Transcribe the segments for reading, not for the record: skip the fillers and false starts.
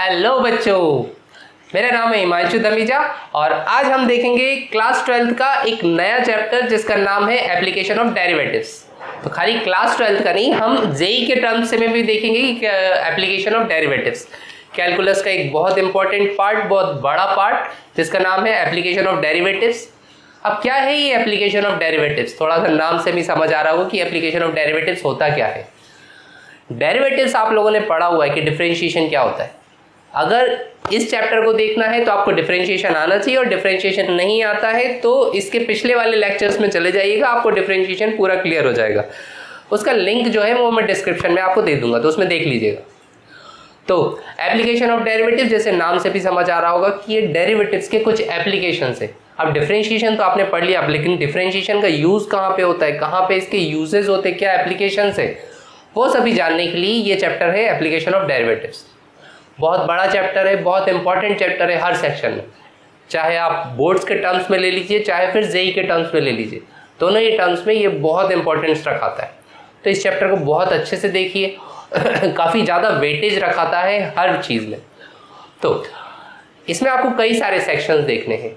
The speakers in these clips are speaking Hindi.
हेलो बच्चों, मेरा नाम है हिमांशु धमीजा और आज हम देखेंगे क्लास 12th का एक नया चैप्टर जिसका नाम है एप्लीकेशन ऑफ डेरिवेटिव्स। तो खाली क्लास 12th का नहीं, हम जेई के टर्म्स में भी देखेंगे कि एप्लीकेशन ऑफ डेरिवेटिव्स कैलकुलस का एक बहुत इंपॉर्टेंट पार्ट, बहुत बड़ा पार्ट जिसका नाम है एप्लीकेशन ऑफ डेरिवेटिव्स। अब क्या है ये एप्लीकेशन ऑफ डेरिवेटिव्स? थोड़ा सा नाम से भी समझ आ रहा होगा कि एप्लीकेशन ऑफ डेरिवेटिव्स होता क्या है। डेरिवेटिव्स आप लोगों ने पढ़ा हुआ है कि डिफरेंशिएशन क्या होता है। अगर इस चैप्टर को देखना है तो आपको डिफरेंशिएशन आना चाहिए, और डिफरेंशिएशन नहीं आता है तो इसके पिछले वाले लेक्चर्स में चले जाइएगा, आपको डिफरेंशिएशन पूरा क्लियर हो जाएगा। उसका लिंक जो है वो मैं डिस्क्रिप्शन में आपको दे दूंगा, तो उसमें देख लीजिएगा। तो एप्लीकेशन ऑफ डेरिवेटिव, जैसे नाम से भी समझ आ रहा होगा कि ये डेरिवेटिव्स के कुछ एप्लीकेशन है। अब डिफरेंशिएशन तो आपने पढ़ लिया, अब लेकिन डिफरेंशिएशन का यूज़ कहाँ पे होता है, कहाँ पे इसके यूजेस होते हैं, क्या एप्लीकेशन है, वो सभी जानने के लिए ये चैप्टर है एप्लीकेशन ऑफ डेरिवेटिव्स। बहुत बड़ा चैप्टर है, बहुत इंपॉर्टेंट चैप्टर है हर सेक्शन में, चाहे आप बोर्ड्स के टर्म्स में ले लीजिए चाहे फिर जेई के टर्म्स में ले लीजिए, दोनों ही टर्म्स में ये बहुत इंपॉर्टेंस रखाता है। तो इस चैप्टर को बहुत अच्छे से देखिए काफ़ी ज़्यादा वेटेज रखाता है हर चीज़ में। तो इसमें आपको कई सारे सेक्शंस देखने हैं।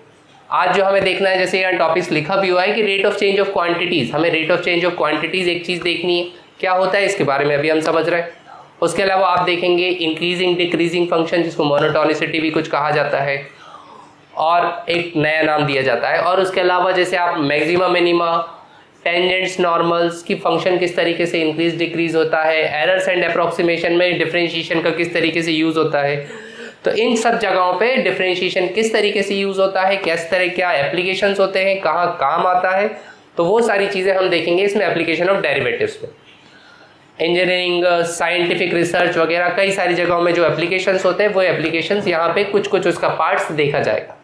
आज जो हमें देखना है, जैसे यहाँ टॉपिक्स लिखा भी हुआ है कि rate of change of quantities, हमें rate of change of quantities एक चीज़ देखनी है, क्या होता है इसके बारे में अभी हम समझ रहे हैं। उसके अलावा आप देखेंगे इंक्रीजिंग डिक्रीजिंग फंक्शन, जिसको मोनोटोनिसिटी भी कुछ कहा जाता है और एक नया नाम दिया जाता है। और उसके अलावा जैसे आप मैक्सिमा मिनिमा, टेंजेंट्स, नॉर्मल्स की फंक्शन किस तरीके से इंक्रीज डिक्रीज होता है, एरर्स एंड अप्रोक्सीमेशन में डिफरेंशिएशन का किस तरीके से यूज़ होता है, तो इन सब जगहों पे डिफरेंशिएशन किस तरीके से यूज़ होता है, किस तरह क्या एप्लीकेशंस होते हैं, कहाँ काम आता है, तो वो सारी चीज़ें हम देखेंगे इसमें एप्लीकेशन ऑफ डेरिवेटिव्स में। इंजीनियरिंग, साइंटिफिक रिसर्च वगैरह कई सारी जगहों में जो एप्लीकेशंस होते हैं वो एप्लीकेशंस यहाँ पे कुछ कुछ उसका पार्ट्स देखा जाएगा।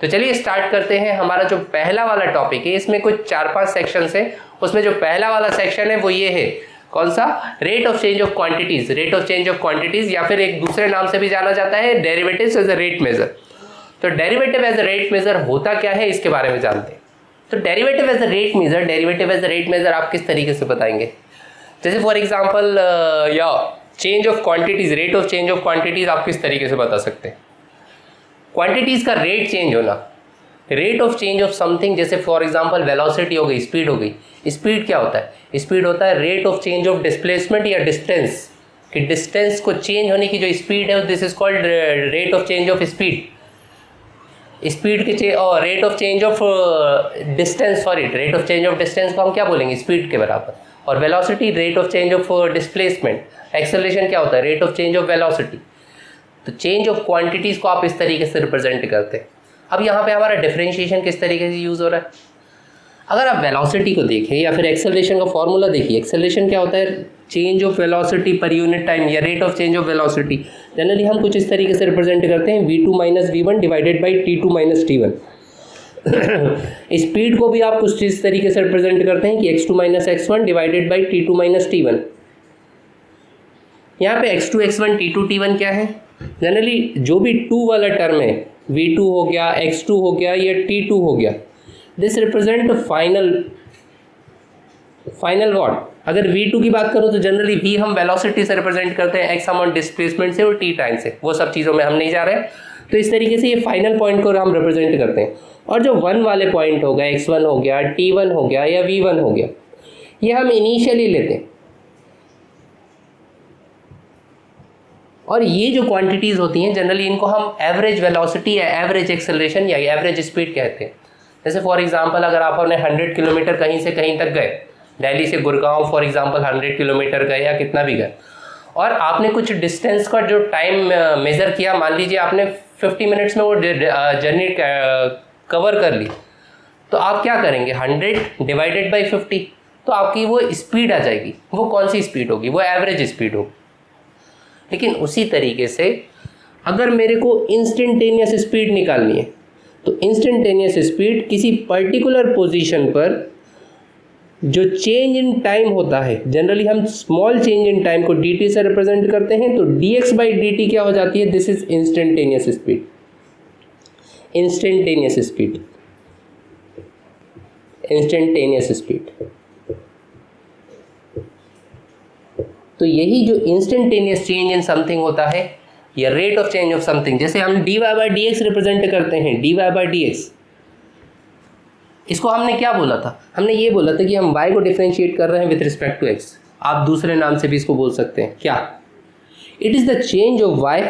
तो चलिए स्टार्ट करते हैं। हमारा जो पहला वाला टॉपिक है, इसमें कुछ 4-5 सेक्शंस हैं। उसमें जो पहला वाला सेक्शन है वो ये है, कौन सा? Rate of change of quantities. Rate of change of quantities या फिर एक दूसरे नाम से भी जाना जाता है derivatives as a rate measure. तो derivative as a rate measure होता क्या है इसके बारे में जानते हैं। तो derivative as a rate measure, derivative as a rate measure आप किस तरीके से बताएंगे? जैसे फॉर एग्जाम्पल या change of quantities, rate of change of quantities आप किस तरीके से बता सकते हैं? क्वांटिटीज़ का रेट चेंज होना, rate of change of something, जैसे फॉर एग्जांपल वेलोसिटी हो गई, स्पीड हो गई। स्पीड क्या होता है? स्पीड होता है rate of change of displacement या डिस्टेंस, कि डिस्टेंस को चेंज होने की जो स्पीड है, this is called rate of change of speed. Speed के और rate of change of distance, sorry, rate of change of distance को हम क्या बोलेंगे? स्पीड के बराबर। और velocity rate of change of displacement. Acceleration क्या होता है? Rate of change of velocity. तो चेंज ऑफ क्वांटिटीज़ को आप इस तरीके से रिप्रेजेंट करते हैं। अब यहाँ पे हमारा डिफरेंशिएशन किस तरीके से यूज़ हो रहा है? अगर आप वेलोसिटी को देखें या फिर एक्सेलरेशन का फॉर्मूला देखिए, एक्सेलरेशन क्या होता है? Change of velocity per unit time या rate of change of velocity. Generally हम कुछ इस तरीके से रिप्रेजेंट करते हैं, v2 minus v1 divided by t2 minus t1। Speed को भी आप कुछ इस तरीके से रिप्रेजेंट करते हैं कि x2 minus x1 divided by t2 minus t1। यहाँ पे x2 x1 t2 t1 क्या है? जनरली जो भी 2 वाला टर्म है, v2 हो गया, x2 हो गया या t2 हो गया, दिस रिप्रेजेंट फाइनल व्हाट। अगर v2 की बात करो तो जनरली v हम वेलोसिटी से रिप्रेजेंट करते हैं, x हम डिस्प्लेसमेंट से और t टाइम से, वो सब चीज़ों में हम नहीं जा रहे हैं। तो इस तरीके से ये फाइनल पॉइंट को हम रिप्रेजेंट करते हैं। और जो 1 वाले पॉइंट हो गया, x1 हो गया, t1 हो गया या v1 हो गया, ये हम इनिशियली लेते हैं। और ये जो क्वांटिटीज़ होती हैं जनरली इनको हम एवरेज वेलोसिटी या एवरेज एक्सेलरेशन या एवरेज स्पीड कहते हैं। जैसे फॉर एग्जांपल अगर आप अपने 100 किलोमीटर कहीं से कहीं तक गए, दिल्ली से गुड़गांव फॉर एग्जांपल 100 किलोमीटर गए या कितना भी गए, और आपने कुछ डिस्टेंस का जो टाइम मेज़र किया, मान लीजिए आपने 50 मिनट्स में वो जर्नी कवर कर ली, तो आप क्या करेंगे? 100 डिवाइडेड बाई 50, तो आपकी वो स्पीड आ जाएगी। वो कौन सी स्पीड होगी? वो एवरेज स्पीड होगी। लेकिन उसी तरीके से अगर मेरे को इंस्टेंटेनियस स्पीड निकालनी है, तो इंस्टेंटेनियस स्पीड किसी पर्टिकुलर पोजीशन पर जो चेंज इन टाइम होता है, जनरली हम स्मॉल चेंज इन टाइम को dt से रिप्रेजेंट करते हैं, तो dx बाई dt क्या हो जाती है? This is instantaneous speed. Instantaneous speed, instantaneous speed. तो यही जो इंस्टेंटेनियस चेंज इन समथिंग होता है, या rate of change of something, जैसे हम dy by D x represent करते हैं, dy बाई डी एक्स, इसको हमने क्या बोला था? हमने ये बोला था कि हम y को डिफरेंशिएट कर रहे हैं विथ रिस्पेक्ट टू x। आप दूसरे नाम से भी इसको बोल सकते हैं, क्या? It is the change of y,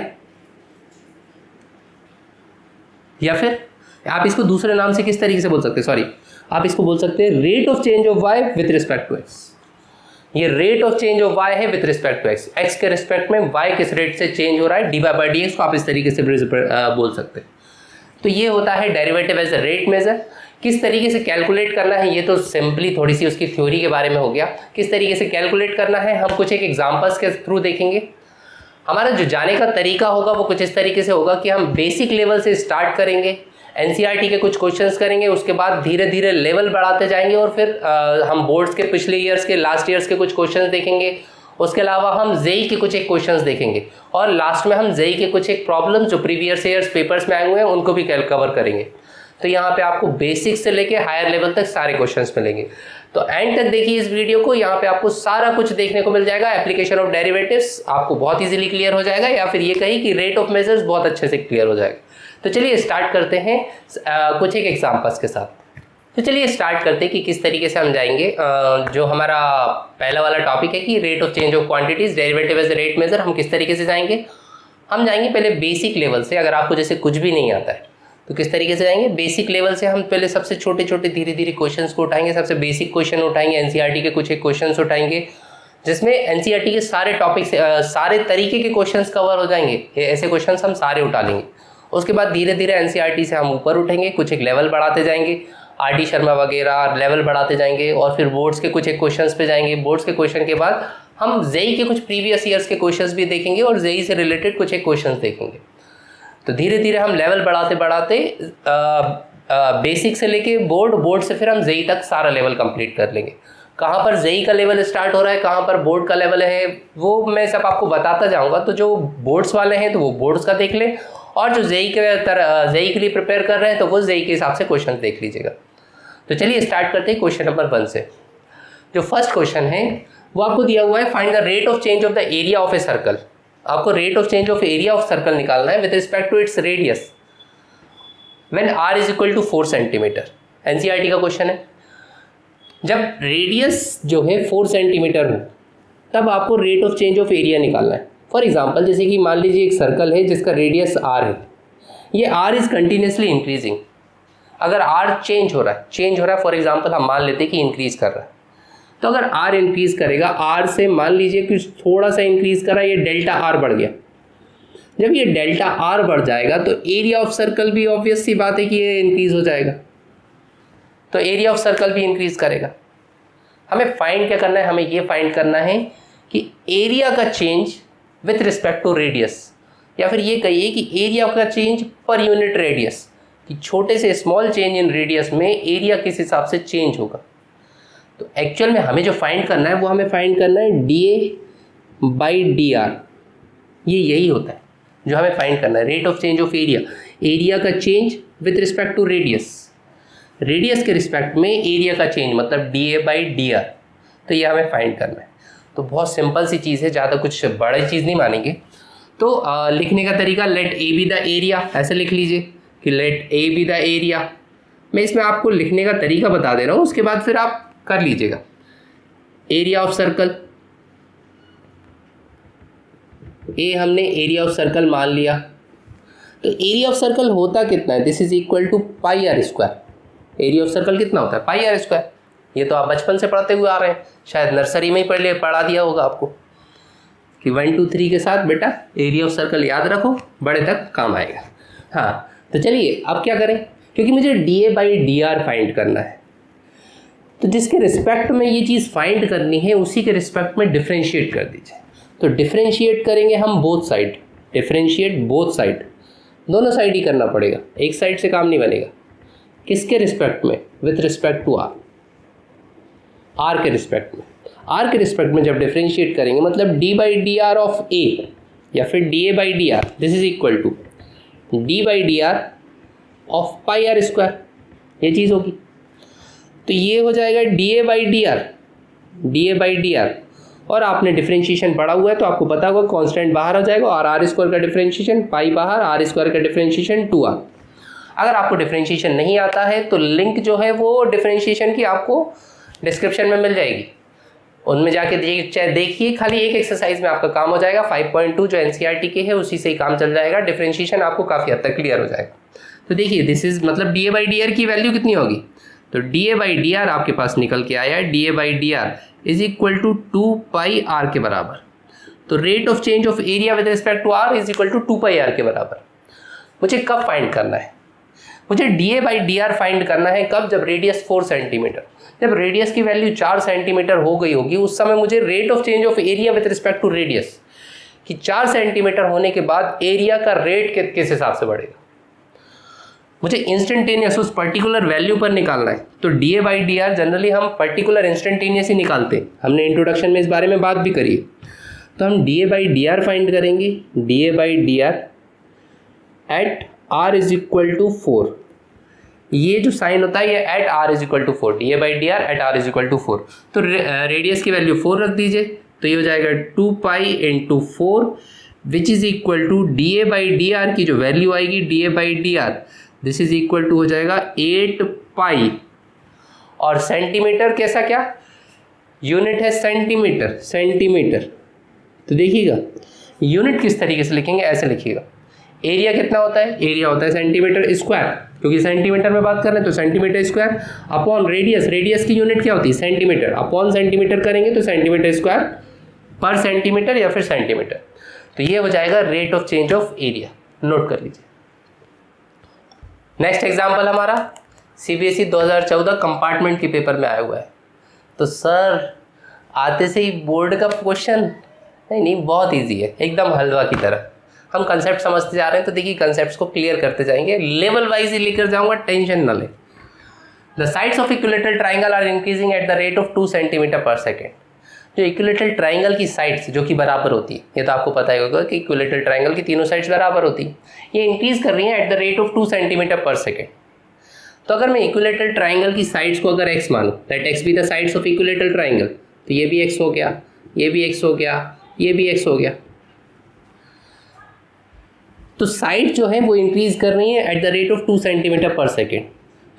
या फिर आप इसको दूसरे नाम से किस तरीके से बोल सकते हैं, सॉरी, आप इसको बोल सकते हैं rate of change of y with respect to x। ये rate of change of y है with respect to x, x के रिस्पेक्ट में y किस रेट से चेंज हो रहा है, dy बाई डी एक्स को आप इस तरीके से बोल सकते हैं। तो ये होता है derivative as a rate measure. किस तरीके से कैलकुलेट करना है ये तो सिंपली थोड़ी सी उसकी थ्योरी के बारे में हो गया। किस तरीके से कैलकुलेट करना है हम कुछ एक एग्जांपल्स के थ्रू देखेंगे। हमारा जो जाने का तरीका होगा वो कुछ इस तरीके से होगा कि हम बेसिक लेवल से स्टार्ट करेंगे, एनसीईआरटी के कुछ क्वेश्चंस करेंगे, उसके बाद धीरे धीरे लेवल बढ़ाते जाएंगे और फिर हम बोर्ड्स के पिछले ईयर्स के, लास्ट ईयर्स के कुछ क्वेश्चंस देखेंगे। उसके अलावा हम जेई के कुछ एक क्वेश्चंस देखेंगे और लास्ट में हम जेई के कुछ एक प्रॉब्लम्स जो प्रीवियस ईयर्स पेपर्स में आए हुए हैं उनको भी कवर करेंगे। तो यहाँ पे आपको बेसिक से लेके हायर लेवल तक सारे क्वेश्चंस मिलेंगे। तो एंड तक देखिए इस वीडियो को, यहाँ पे आपको सारा कुछ देखने को मिल जाएगा। एप्लीकेशन ऑफ डेरिवेटिव्स आपको बहुत इजीली क्लियर हो जाएगा, या फिर ये कही कि रेट ऑफ मेजर्स बहुत अच्छे से क्लियर हो जाएगा। तो चलिए स्टार्ट करते हैं कुछ एक एग्जाम्पल्स के साथ। तो चलिए स्टार्ट करते हैं कि किस तरीके से हम जाएंगे। जो हमारा पहला वाला टॉपिक है कि rate of change of quantities, derivative as rate measure, हम किस तरीके से जाएंगे। हम जाएंगे पहले बेसिक लेवल से। अगर आपको जैसे कुछ भी नहीं आता है तो किस तरीके से जाएंगे, बेसिक लेवल से हम पहले सबसे छोटे छोटे धीरे धीरे क्वेश्चंस को उठाएंगे। सबसे बेसिक क्वेश्चन उठाएंगे, एनसीईआरटी के कुछ एक क्वेश्चंस उठाएंगे जिसमें एनसीईआरटी के सारे टॉपिक्स, सारे तरीके के क्वेश्चंस कवर हो जाएंगे। ऐसे क्वेश्चंस हम सारे उठा लेंगे। उसके बाद धीरे धीरे एनसीईआरटी से हम ऊपर उठेंगे, कुछ एक लेवल बढ़ाते जाएंगे, आरडी शर्मा वगैरह लेवल बढ़ाते जाएंगे और फिर बोर्ड्स के कुछ एक क्वेश्चंस पे जाएंगे। बोर्ड्स के क्वेश्चन के बाद हम जेई के कुछ प्रीवियस ईयर्स के क्वेश्चंस भी देखेंगे और जेई से रिलेटेड कुछ एक क्वेश्चंस देखेंगे। तो धीरे धीरे हम लेवल बढ़ाते बढ़ाते बेसिक से लेके बोर्ड से फिर हम जेई तक सारा लेवल कंप्लीट कर लेंगे। कहाँ पर जेई का लेवल स्टार्ट हो रहा है, कहाँ पर बोर्ड का लेवल है, वो मैं सब आपको बताता जाऊँगा। तो जो बोर्ड्स वाले हैं तो वो बोर्ड्स का देख लें, और जो जेई के लिए प्रिपेयर कर रहे हैं तो वो जेई के हिसाब से क्वेश्चन देख लीजिएगा। तो चलिए स्टार्ट करते हैं क्वेश्चन नंबर 1 से। जो फर्स्ट क्वेश्चन है वो आपको दिया हुआ है, find the rate of change of the area of a circle. आपको rate of change of area of circle निकालना है with respect to its radius when r is equal to 4 centimetre. NCERT का क्वेश्चन है। जब रेडियस जो है 4 सेंटीमीटर हो तब आपको rate of change of area निकालना है। फॉर एग्जाम्पल जैसे कि मान लीजिए एक सर्कल है जिसका रेडियस r है, ये r इज कंटिन्यूसली इंक्रीजिंग। अगर r चेंज हो रहा है फॉर एग्जाम्पल हम मान लेते हैं कि इंक्रीज कर रहा है, तो अगर r इंक्रीज करेगा, r से मान लीजिए कि थोड़ा सा इंक्रीज करा, ये डेल्टा r बढ़ गया। जब ये डेल्टा r बढ़ जाएगा तो एरिया ऑफ सर्कल भी ऑब्वियस सी बात है कि ये इंक्रीज हो जाएगा, तो एरिया ऑफ सर्कल भी इंक्रीज करेगा। हमें फाइंड क्या करना है, हमें ये फाइंड करना है कि एरिया का change with respect to radius, या फिर ये कहिए कि एरिया का चेंज पर यूनिट रेडियस, कि छोटे से स्मॉल चेंज इन रेडियस में एरिया किस हिसाब से चेंज होगा। तो एक्चुअल में हमें जो फाइंड करना है वो हमें फाइंड करना है dA बाई dr। ये यही होता है जो हमें फाइंड करना है, rate of change of area, area का change with respect to radius, radius के रिस्पेक्ट में एरिया का चेंज मतलब dA बाई dr। तो ये हमें फाइंड करना है। तो बहुत सिंपल सी चीज़ है, ज़्यादा कुछ बड़ी चीज़ नहीं मानेंगे। तो लिखने का तरीका, let A be the area, ऐसे लिख लीजिए कि let A be the area. मैं इसमें आपको लिखने का तरीका बता दे रहा हूँ, उसके बाद फिर आप कर लीजिएगा। एरिया ऑफ सर्कल, ए हमने एरिया ऑफ सर्कल मान लिया। तो एरिया ऑफ सर्कल होता कितना है, this is equal to pi r square. Area of circle कितना होता है, पाई आर स्क्वायर। ये तो आप बचपन से पढ़ते हुए आ रहे हैं, शायद नर्सरी में ही पढ़ा दिया होगा आपको कि 1 2 3 के साथ बेटा एरिया ऑफ सर्कल याद रखो, बड़े तक काम आएगा। हाँ, तो चलिए अब क्या करें, क्योंकि मुझे dA बाई dr फाइंड करना है, तो जिसके रिस्पेक्ट में ये चीज़ फाइंड करनी है उसी के रिस्पेक्ट में डिफ्रेंशिएट कर दीजिए। तो डिफ्रेंशिएट करेंगे हम both side, differentiate both side, दोनों साइड ही करना पड़ेगा, एक साइड से काम नहीं बनेगा। किसके रिस्पेक्ट में, विथ रिस्पेक्ट टू r के रिस्पेक्ट में। r के रिस्पेक्ट में जब डिफ्रेंशिएट करेंगे मतलब d by D r of a या फिर dA by dr, this is equal to d by dr of pi r square, ये चीज़ होगी। तो ये हो जाएगा dA by dr, dA by dr और आपने डिफरेंशिएशन पढ़ा हुआ है तो आपको पता होगा कांस्टेंट बाहर आ जाएगा और आर स्क्वायर का डिफरेंशिएशन पाई बाहर, आर स्क्वायर का डिफरेंशिएशन 2r। अगर आपको डिफरेंशिएशन नहीं आता है तो लिंक जो है वो डिफरेंशिएशन की आपको डिस्क्रिप्शन में मिल जाएगी, उनमें जाके देखिए। खाली एक एक्सरसाइज में आपका काम हो जाएगा। 5.2 जो एनसीईआरटी के है उसी से ही काम चल जाएगा, डिफरेंशिएशन आपको काफ़ी हद तक क्लियर हो जाएगा। तो देखिए दिस इज मतलब D A by D r की वैल्यू कितनी होगी, तो d A by D r आपके पास निकल के आया है, d A by D r is equal to 2 pi r के बराबर। तो rate of change of area with respect to r is equal to 2 pi r के बराबर। मुझे कब फाइंड करना है, मुझे d A by D R find करना है कब, जब रेडियस 4 सेंटीमीटर, जब रेडियस की वैल्यू 4 सेंटीमीटर हो गई होगी उस समय मुझे rate of change of area with respect to radius कि 4 सेंटीमीटर होने के बाद एरिया का रेट किस हिसाब से बढ़ेगा, मुझे इंस्टेंटेनियस उस पर्टिकुलर वैल्यू पर निकालना है। तो d A by D R generally हम पर्टिकुलर इंस्टेंटेनियस ही निकालते हैं, हमने इंट्रोडक्शन में इस बारे में बात भी करी है। तो हम D A by D R find करेंगे, D A by D R at R is equal to 4। ये जो साइन होता है ये at R is equal to 4, D A by D R at R is equal to 4। तो रेडियस की वैल्यू 4 रख दीजिए, तो ये हो जाएगा 2 pi into 4 which is equal to d A by D r की जो वैल्यू आएगी d A by D r this is equal to हो जाएगा 8 पाई। और सेंटीमीटर कैसा, क्या यूनिट है, सेंटीमीटर, सेंटीमीटर। तो देखिएगा यूनिट किस तरीके से लिखेंगे, ऐसे लिखिएगा। एरिया कितना होता है, एरिया होता है सेंटीमीटर स्क्वायर, क्योंकि सेंटीमीटर में बात कर रहे हैं तो centimetre square upon radius, radius की यूनिट क्या होती है सेंटीमीटर, अपॉन सेंटीमीटर करेंगे तो सेंटीमीटर स्क्वायर पर सेंटीमीटर या फिर सेंटीमीटर। तो ये हो जाएगा rate of change of area, note कर लीजिए। नेक्स्ट एग्जाम्पल हमारा सीबीएसई 2014 कंपार्टमेंट के पेपर में आया हुआ है। तो सर आते से ही बोर्ड का क्वेश्चन नहीं, बहुत इजी है, एकदम हलवा की तरह। हम कंसेप्ट समझते जा रहे हैं तो देखिए कंसेप्ट्स को क्लियर करते जाएंगे, लेवल वाइज ही लेकर जाऊंगा, टेंशन ना ले। The sides of equilateral triangle are increasing at the rate of 2 centimetre per second. जो इक्विलेटरल ट्राइंगल की साइड्स जो कि बराबर होती है, ये तो आपको पता ही होगा कि इक्विलेटरल ट्राइंगल की तीनों साइड्स बराबर होती है, ये इंक्रीज कर रही है eight the rate of 2 centimetre per second. तो अगर मैं इक्विलेटरल ट्राइंगल की साइड्स को अगर x मानूं, let x be the sides of equilateral triangle, तो ये भी x हो गया, ये भी x हो गया, ये भी x हो गया। तो साइड जो है वो इंक्रीज कर रही है eight the rate of 2 centimetre per second,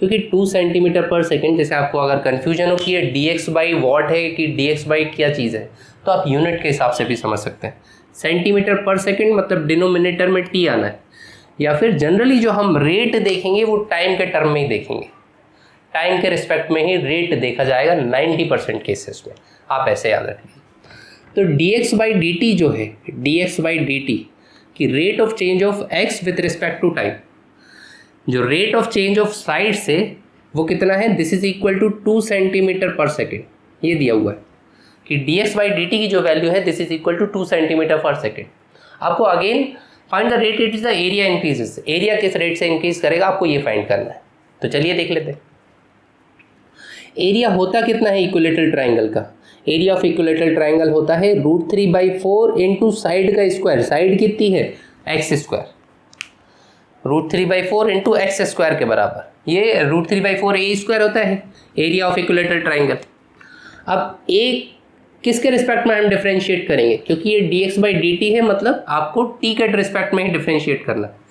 क्योंकि 2 सेंटीमीटर पर सेकेंड, जैसे आपको अगर कन्फ्यूजन हो कि ये dx बाई वॉट है कि dx बाई क्या चीज़ है, तो आप यूनिट के हिसाब से भी समझ सकते हैं। सेंटीमीटर पर सेकेंड मतलब डिनोमिनेटर में t आना है, या फिर जनरली जो हम रेट देखेंगे वो टाइम के टर्म में ही देखेंगे, टाइम के रिस्पेक्ट में ही रेट देखा जाएगा 90% केसेस में, आप ऐसे याद रखिए। तो dx बाई dt जो है, dx बाई dt कि rate of change of x with respect to time, जो rate of change of side से वो कितना है, this is equal to 2 centimetre per second, ये दिया हुआ है कि dx बाई dt की जो वैल्यू है this is equal to 2 centimetre per second. आपको again find the rate it is the area increases, area किस रेट से इंक्रीज करेगा आपको ये फाइंड करना है। तो चलिए देख लेते हैं। एरिया होता कितना है इक्विलेटरल ट्राइंगल का, एरिया ऑफ इक्विलेटरल ट्राइंगल होता है √3/4 इंटू साइड का स्क्वायर, साइड कितनी है x square, √3/4 into x square के बराबर, ये √3/4 ए स्क्वायर होता है एरिया ऑफ इक्विलेटरल ट्राइंगल। अब ए किसके रिस्पेक्ट में हम डिफरेंशिएट करेंगे, क्योंकि ये dx बाई dt है, मतलब आपको t के रिस्पेक्ट में ही डिफरेंशिएट करना है।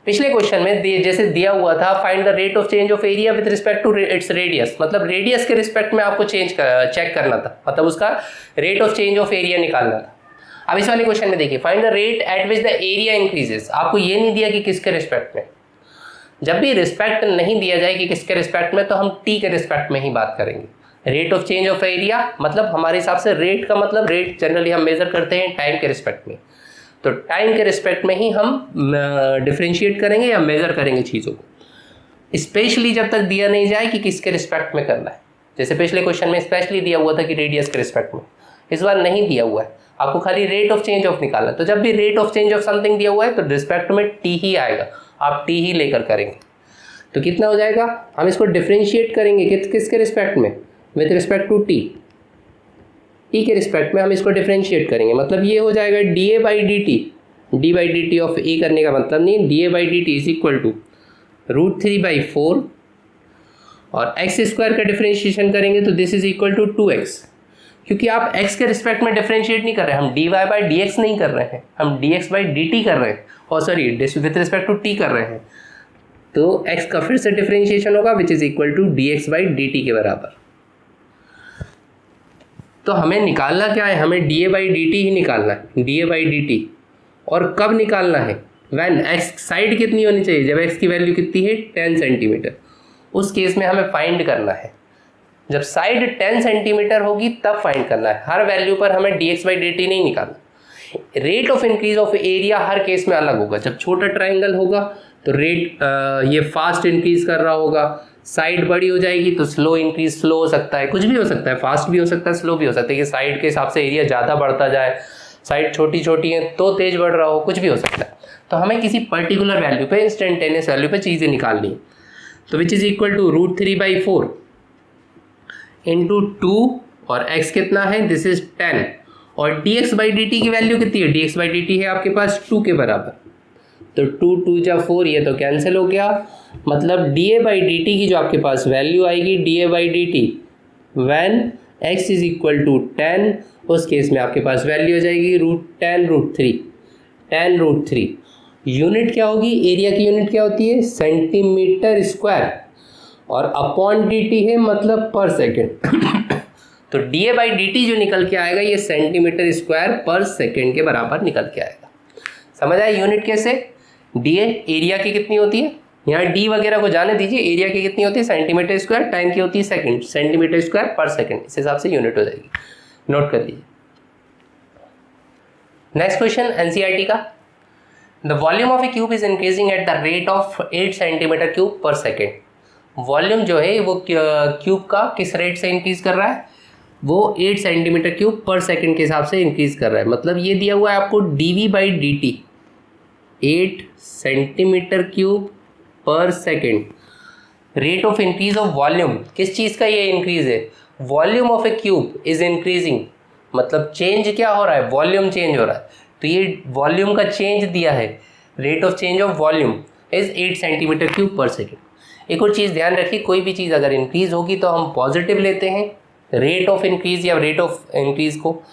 पिछले क्वेश्चन में जैसे दिया हुआ था find the rate of change of area with respect to its radius, मतलब रेडियस के रिस्पेक्ट में आपको चेक करना था, मतलब उसका rate of change of area निकालना था। अब इस वाले क्वेश्चन में देखिए find the rate at which the area increases, आपको ये नहीं दिया कि किसके रिस्पेक्ट में। जब भी रिस्पेक्ट नहीं दिया जाए कि किसके रिस्पेक्ट में, तो हम टी के रिस्पेक्ट में ही बात करेंगे। Rate of change of area मतलब हमारे हिसाब से रेट का मतलब रेट जनरली हम मेजर करते हैं टाइम के रिस्पेक्ट में, तो टाइम के रिस्पेक्ट में ही हम डिफरेंशिएट करेंगे या मेजर करेंगे चीज़ों को, स्पेशली जब तक दिया नहीं जाए कि किसके रिस्पेक्ट में करना है। जैसे पिछले क्वेश्चन में स्पेशली दिया हुआ था कि रेडियस के रिस्पेक्ट में, इस बार नहीं दिया हुआ है, आपको खाली रेट ऑफ चेंज ऑफ निकालना। तो जब भी rate of change of something दिया हुआ है तो रिस्पेक्ट में टी ही आएगा, आप टी ही लेकर करेंगे। तो कितना हो जाएगा, हम इसको डिफरेंशिएट करेंगे किसके रिस्पेक्ट में, with respect to T, T के रिस्पेक्ट में हम इसको डिफरेंशिएट करेंगे। मतलब ये हो जाएगा D by D T of A करने का मतलब नहीं, D by D T is equal to √3/4 और एक्स स्क्वायर का डिफरेंशिएशन करेंगे तो this is equal to 2x। क्योंकि आप x के रिस्पेक्ट में डिफरेंशिएट नहीं कर रहे हैं, हम dy बाई dx नहीं कर रहे हैं, हम dx बाई dt कर रहे हैं, और sorry with respect to t कर रहे हैं। तो x का फिर से डिफरेंशिएशन होगा which is equal to dx by dt के बराबर। तो हमें निकालना क्या है, हमें da बाई dt ही निकालना है, da बाई dt। और कब निकालना है, वैन x साइड कितनी होनी चाहिए, जब x की वैल्यू कितनी है 10 सेंटीमीटर, उस केस में हमें फाइंड करना है। जब साइड 10 सेंटीमीटर होगी तब फाइंड करना है, हर वैल्यू पर हमें dx बाई dt नहीं निकालना। Rate of increase of area her case में अलग होगा। जब छोटा ट्राइंगल होगा तो रेट ये फास्ट इंक्रीज कर रहा होगा, साइड बड़ी हो जाएगी तो स्लो इंक्रीज, स्लो हो सकता है, कुछ भी हो सकता है, फास्ट भी हो सकता है, स्लो भी हो सकता है कि साइड के हिसाब से एरिया ज़्यादा बढ़ता जाए, साइड छोटी छोटी है तो तेज बढ़ रहा हो, कुछ भी हो सकता है। तो हमें किसी पर्टिकुलर वैल्यू पे, इंस्टेंटेनियस वैल्यू पे चीज़ें निकालनी है। तो which is equal to √3/4 into 2 और x कितना है, दिस इज 10, और dx बाई dt की वैल्यू कितनी है, dx बाई dt है आपके पास 2 के बराबर। तो 2 2 जा 4, ये तो कैंसिल हो गया। मतलब da बाई dt की जो आपके पास वैल्यू आएगी da by dt when x is equal to 10, उस केस में आपके पास वैल्यू हो जाएगी √10√3। यूनिट क्या होगी, एरिया की यूनिट क्या होती है, सेंटीमीटर स्क्वायर, और अपॉन dt है मतलब पर सेकेंड। तो da बाई dt जो निकल के आएगा ये सेंटीमीटर स्क्वायर पर सेकेंड के बराबर निकल के आएगा। समझ आया यूनिट कैसे, da एरिया की कितनी होती है, यहाँ d वगैरह को जाने दीजिए, एरिया की कितनी होती है सेंटीमीटर स्क्वायर, टाइम की होती है सेकंड, सेंटीमीटर स्क्वायर पर सेकंड, इस हिसाब से यूनिट हो जाएगी, नोट कर लीजिए। नेक्स्ट क्वेश्चन एनसीईआरटी का, the volume of a cube is increasing at the rate of 8 centimetre cube per second. Volume जो है वो क्यूब का किस रेट से इंक्रीज कर रहा है, वो 8 सेंटीमीटर क्यूब पर सेकेंड के हिसाब से इंक्रीज कर रहा है। मतलब ये दिया हुआ है आपको dv by dt 8 centimetre cube per second, rate of increase of volume, किस चीज़ का ये इंक्रीज है, volume of a cube is increasing, मतलब चेंज क्या हो रहा है, वॉल्यूम चेंज हो रहा है। तो ये वॉल्यूम का चेंज दिया है, rate of change of volume is 8 centimetre cube per second. एक और चीज़ ध्यान रखिए, कोई भी चीज़ अगर इंक्रीज होगी तो हम पॉजिटिव लेते हैं रेट ऑफ इंक्रीज या रेट ऑफ इंक्रीज को,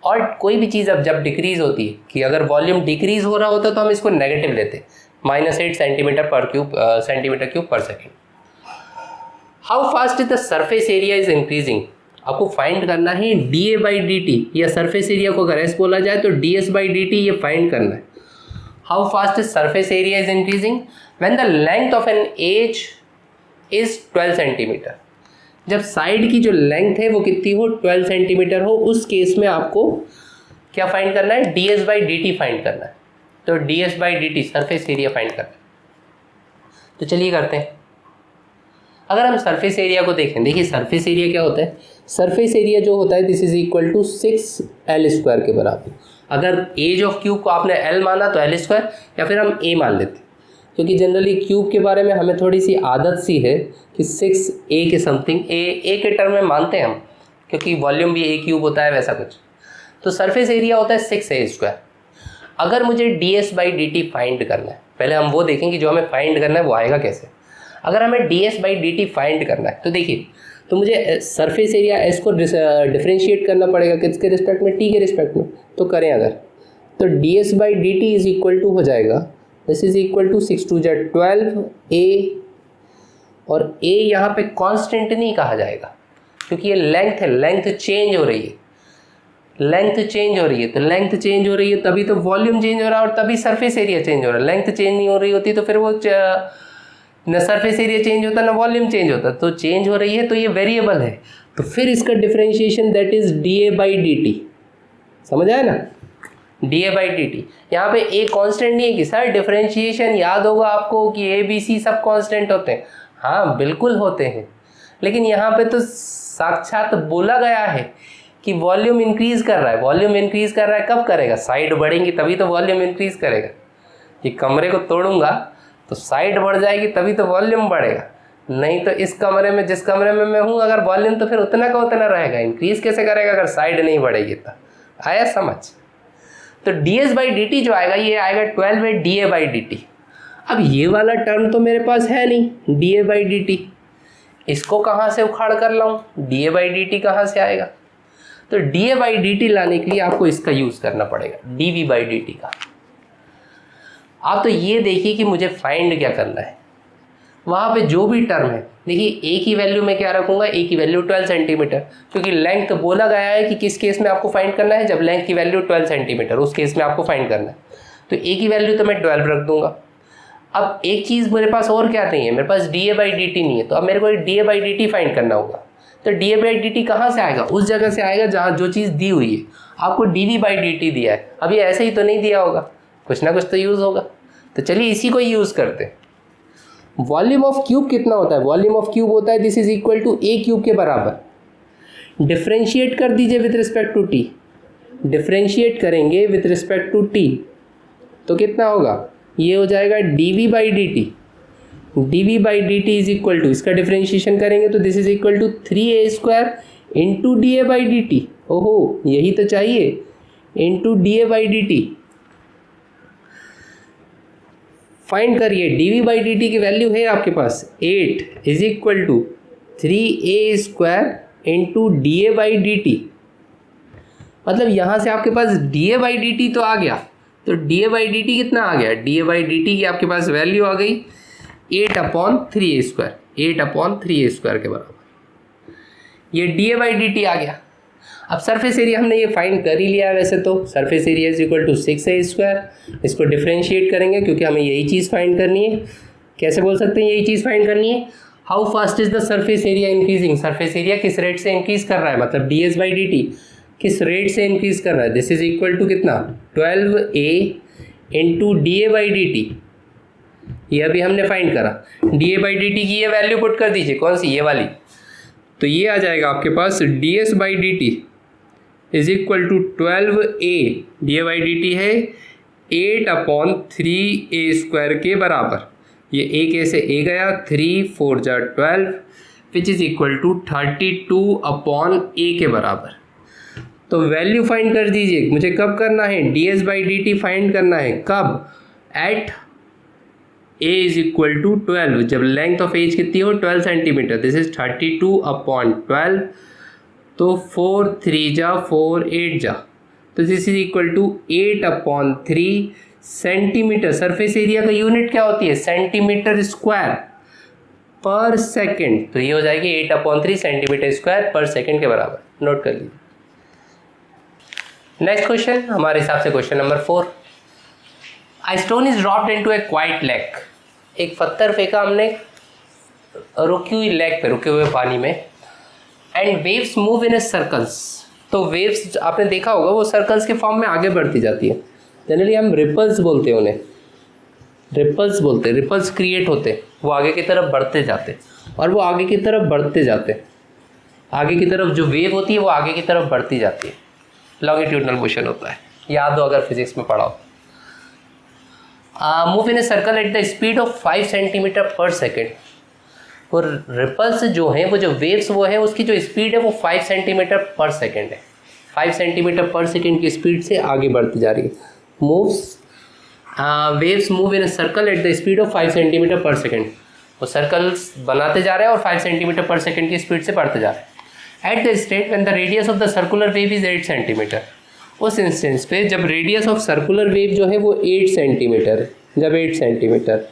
और कोई भी चीज़ अब जब डिक्रीज होती है कि अगर वॉल्यूम डिक्रीज हो रहा होता है तो हम इसको नेगेटिव लेते हैं, -8 centimetre cube per second. How fast is the surface area is increasing, आपको फाइंड करना है da बाई dt, या सरफेस एरिया को अगर s बोला जाए तो ds बाई dt ये फाइंड करना है। How fast is surface area is increasing when the length of an edge is 12 centimetre. जब साइड की जो लेंथ है वो कितनी हो, 12 सेंटीमीटर हो, उस केस में आपको क्या फाइंड करना है, ds बाई dt फाइंड करना है। तो ds by dt surface area find करना है। तो चलिए करते हैं। अगर हम सरफेस एरिया को देखें, देखिए सरफेस एरिया क्या होता है, सरफेस एरिया जो होता है this is equal to 6l² के बराबर। अगर एज ऑफ क्यूब को आपने l माना तो l² या फिर हम a मान लेते हैं, क्योंकि जनरली क्यूब के बारे में हमें थोड़ी सी आदत सी है कि 6a के समथिंग, a के टर्म में मानते हैं हम, क्योंकि वॉल्यूम भी a क्यूब होता है वैसा कुछ। तो सरफेस एरिया होता है 6a²। अगर मुझे ds बाई dt फाइंड करना है, पहले हम वो देखेंगे जो हमें फाइंड करना है वो आएगा कैसे। अगर हमें ds बाई dt फाइंड करना है तो देखिए, तो मुझे सरफेस एरिया s को डिफ्रेंशिएट करना पड़ेगा, किसके रिस्पेक्ट में, t के रिस्पेक्ट में। तो करें अगर, तो ds by dt is equal to हो जाएगा, this is equal to 6 2 12a, और a यहाँ पे कांस्टेंट नहीं कहा जाएगा क्योंकि ये लेंथ है, लेंथ चेंज हो रही है, लेंथ चेंज हो रही है। तो लेंथ चेंज हो रही है तभी तो वॉल्यूम चेंज हो रहा है और तभी सरफेस एरिया चेंज हो रहा है। लेंथ चेंज नहीं हो रही होती तो फिर वो न सरफेस एरिया चेंज होता ना वॉल्यूम चेंज होता। तो चेंज हो रही है तो ये वेरिएबल है, तो फिर इसका differentiation that is da by dt। समझ आया ना, da बाई dt। यहाँ पे a कांस्टेंट नहीं है कि सर डिफरेंशिएशन याद होगा आपको कि a b c सब कांस्टेंट होते हैं। हाँ बिल्कुल होते हैं, लेकिन यहाँ पे तो साक्षात बोला गया है कि वॉल्यूम इंक्रीज कर रहा है। वॉल्यूम इंक्रीज कर रहा है कब करेगा, साइड बढ़ेंगी तभी तो वॉल्यूम इंक्रीज करेगा। ये कमरे को तोड़ूंगा तो साइड बढ़ जाएगी तभी तो वॉल्यूम बढ़ेगा, नहीं तो इस कमरे में, जिस कमरे में मैं हूँ, अगर वॉल्यूम तो फिर उतना का उतना रहेगा, इंक्रीज कैसे करेगा अगर साइड नहीं बढ़ेगी। तो आया समझ। तो ds बाई dt जो आएगा ये आएगा 12 बाई da बाई dt। अब ये वाला टर्म तो मेरे पास है नहीं, da बाई dt, इसको कहाँ से उखाड़ कर लाऊं, da बाई dt कहाँ से आएगा। तो da/dt लाने के लिए आपको इसका यूज़ करना पड़ेगा, dv/dt का। आप तो ये देखिए कि मुझे फाइंड क्या करना है, वहाँ पे जो भी टर्म है, देखिए ए की वैल्यू मैं क्या रखूँगा, ए की वैल्यू 12 सेंटीमीटर, क्योंकि लेंथ बोला गया है कि किस केस में आपको फाइंड करना है, जब लेंथ की वैल्यू 12 सेंटीमीटर, उस केस में आपको फाइंड करना है। तो ए की वैल्यू तो मैं 12 रख दूंगा। अब एक चीज़ मेरे पास और क्या नहीं है, मेरे पास da/dt नहीं है, तो अब मेरे को da/dt फाइंड करना होगा। तो da/dt कहाँ से आएगा, उस जगह से आएगा जहाँ जो चीज़ दी हुई है। आपको dv/dt दिया है, अब ये ऐसे ही तो नहीं दिया होगा, कुछ ना कुछ तो यूज़ होगा। तो चलिए इसी को यूज़ करते हैं। वॉल्यूम ऑफ क्यूब कितना होता है, वॉल्यूम ऑफ क्यूब होता है this is equal to a cube के बराबर। डिफ्रेंशिएट कर दीजिए with respect to t, differentiate करेंगे विथ रिस्पेक्ट टू टी तो कितना होगा, ये हो जाएगा dv/dt। dv/dt is equal to, इसका डिफ्रेंशिएशन करेंगे तो this is equal to 3a² into da/dt। ओहो यही तो चाहिए, इंटू da/dt। फाइंड करिए, dv/dt की वैल्यू है आपके पास 8 is equal to 3a² into da/dt। मतलब यहाँ से आपके पास da/dt तो आ गया, तो da/dt कितना आ गया, da/dt की आपके पास वैल्यू आ गई 8/3a², 8/3a² के बराबर। ये da/dt आ गया। अब सरफेस एरिया हमने ये फाइंड कर ही लिया है वैसे तो, surface area is equal to 6a²। इसको डिफ्रेंशिएट करेंगे क्योंकि हमें यही चीज़ फाइंड करनी है। कैसे बोल सकते हैं यही चीज़ फाइंड करनी है, how fast is the surface area increasing, surface area किस रेट से इंक्रीज कर रहा है, मतलब ds/dt किस रेट से इंक्रीज कर रहा है। दिस इज इक्वल टू कितना, 12a इंटू da/dt। ये अभी हमने फाइंड करा, da/dt की ये वैल्यू पुट कर दीजिए, कौन सी, ये वाली। तो ये आ जाएगा आपके पास ds/dt is equal to 12a, da/dt है 8/3a² के बराबर। ये a के से a गया, 3 4 जा 12 विच इज इक्वल टू 32/a के बराबर। तो वैल्यू फाइंड कर दीजिए, मुझे कब करना है, ds/dt फाइंड करना है, कब, at a is equal to 12, जब लेंथ ऑफ एज कितनी हो 12 सेंटीमीटर, दिस इज 32/12। तो 4 3 जा 4 8 जा, तो this is equal to 8/3 centimetre. Surface area का यूनिट क्या होती है, सेंटीमीटर स्क्वायर पर सेकेंड। तो ये हो जाएगी 8/3 सेंटीमीटर स्क्वायर पर सेकेंड के बराबर, नोट कर लीजिए। नेक्स्ट क्वेश्चन हमारे हिसाब से question number 4। A stone is dropped into a quiet lake। एक पत्थर फेंका हमने रुकी हुई लेक पे, रुके हुए पानी में, and waves move in A circles. तो वेव्स आपने देखा होगा वो सर्कल्स के फॉर्म में आगे बढ़ती जाती है, जनरली हम रिपल्स बोलते हैं उन्हें, रिपल्स बोलते हैं, रिपल्स क्रिएट होते, वो आगे की तरफ बढ़ते जाते, और वो आगे की तरफ बढ़ते जाते, आगे की तरफ जो वेव होती है वो आगे की तरफ बढ़ती जाती है, लॉन्गिट्यूडनल मोशन होता है, याद हो अगर फिजिक्स में पढ़ा हो। Move in a circle at the speed of 5 centimetre per second. और रिपल्स जो हैं, वो जो वेव्स वो है, उसकी जो स्पीड है वो 5 सेंटीमीटर पर सेकेंड है, 5 सेंटीमीटर पर सेकेंड की स्पीड से आगे बढ़ती जा रही है। Waves move in a circle at the speed of 5 centimetre per second. वो सर्कल्स बनाते जा रहे हैं और 5 सेंटीमीटर पर सेकेंड की स्पीड से बढ़ते जा रहे हैं। At the state when the radius of the circular wave is 8 centimetre. उस इंस्टेंस पे जब रेडियस ऑफ सर्कुलर वेव जो है वो 8 सेंटीमीटर, जब 8 centimetre,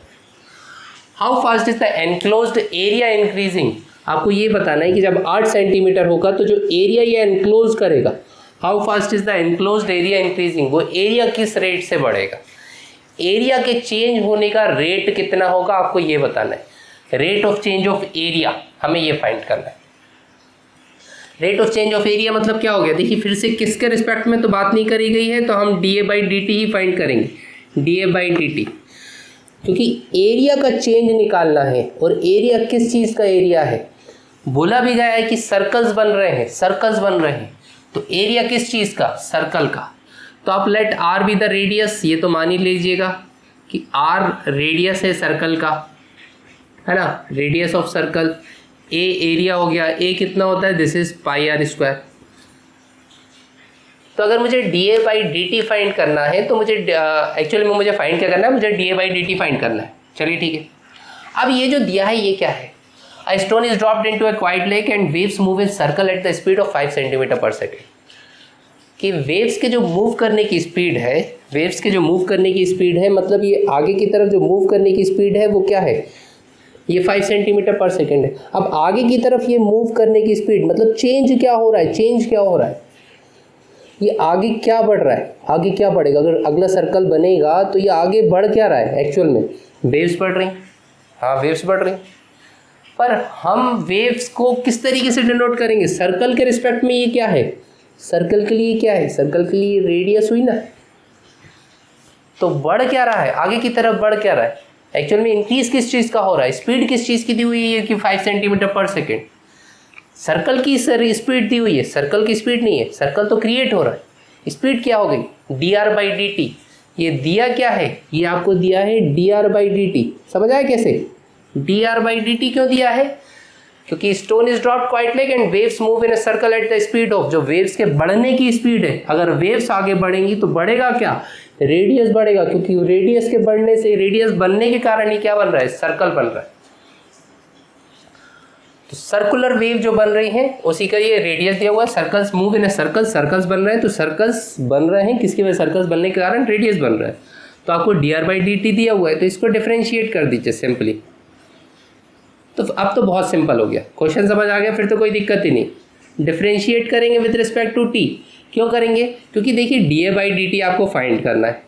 how fast is the enclosed area increasing. आपको ये बताना है कि जब 8 सेंटीमीटर होगा तो जो एरिया ये एनक्लोज करेगा, how fast is the enclosed area increasing, वो एरिया किस रेट से बढ़ेगा, एरिया के चेंज होने का रेट कितना होगा आपको ये बताना है। Rate of change of area हमें ये फाइंड करना है। Rate of change of area मतलब क्या हो गया, देखिए फिर से किसके रिस्पेक्ट में तो बात नहीं करी गई है, तो हम da/dt ही फाइंड करेंगे, da/dt, क्योंकि एरिया का चेंज निकालना है। और एरिया किस चीज़ का एरिया है, बोला भी गया है कि सर्कल्स बन रहे हैं, सर्कल्स बन रहे हैं, तो एरिया किस चीज़ का, सर्कल का। तो आप let r be the radius, ये तो मान ही लीजिएगा कि r रेडियस है सर्कल का, है ना, radius of circle. a area हो गया, a कितना होता है, दिस इज πr²। तो अगर मुझे da/dt फाइंड करना है तो मुझे एक्चुअली में मुझे फाइंड क्या करना है, मुझे da/dt फाइंड करना है। चलिए ठीक है, अब ये जो दिया है ये क्या है, A stone is dropped into a quiet lake and waves move in circle at the speed of 5 centimetre per second. कि वेव्स के जो मूव करने की स्पीड है, वेव्स के जो मूव करने की स्पीड है, मतलब ये आगे की तरफ जो मूव करने की स्पीड है वो क्या है, ये 5 सेंटीमीटर पर सेकेंड है। अब आगे की तरफ ये मूव करने की स्पीड मतलब चेंज क्या हो रहा है, चेंज क्या हो रहा है, ये आगे क्या बढ़ रहा है, आगे क्या बढ़ेगा, अगर अगला सर्कल बनेगा तो ये आगे बढ़ क्या रहा है, एक्चुअल में वेव्स बढ़ रही, हाँ वेव्स बढ़ रही। पर हम वेव्स को किस तरीके से डिनोट करेंगे, सर्कल के रिस्पेक्ट में ये क्या है, सर्कल के लिए क्या है, सर्कल के लिए रेडियस हुई ना, तो बढ़ क्या रहा है, आगे की तरफ बढ़ क्या रहा है, एक्चुअल में इंक्रीज किस चीज़ का हो रहा है, स्पीड किस चीज़ की दी हुई है कि 5 सेंटीमीटर पर सेकेंड, सर्कल की स्पीड दी हुई है, सर्कल की स्पीड नहीं है, सर्कल तो क्रिएट हो रहा है, स्पीड क्या हो गई dr/dt, ये दिया क्या है, ये आपको दिया है dr/dt, समझ आया कैसे, dr/dt क्यों दिया है, क्योंकि stone is dropped quite leg and waves move in a circle at the speed of, जो वेव्स के बढ़ने की स्पीड है, अगर वेव्स आगे बढ़ेंगी तो बढ़ेगा क्या, रेडियस बढ़ेगा, क्योंकि रेडियस के बढ़ने से, रेडियस बनने के कारण ही क्या बन रहा है, सर्कल बन रहा है। तो सर्कुलर वेव जो बन रही है उसी का ये रेडियस दिया हुआ है, circles move in a circle, circles बन रहे हैं, तो सर्कल्स बन रहे हैं किसकी वजह, सर्कल्स बनने के कारण रेडियस बन रहा है। तो आपको dr/dt दिया हुआ है, तो इसको डिफरेंशिएट कर दीजिए सिंपली, तो अब तो बहुत सिंपल हो गया, क्वेश्चन समझ आ गया, फिर तो कोई दिक्कत ही नहीं। डिफरेंशिएट करेंगे विद रिस्पेक्ट टू t, क्यों करेंगे, क्योंकि देखिए dA/dt आपको फाइंड करना है,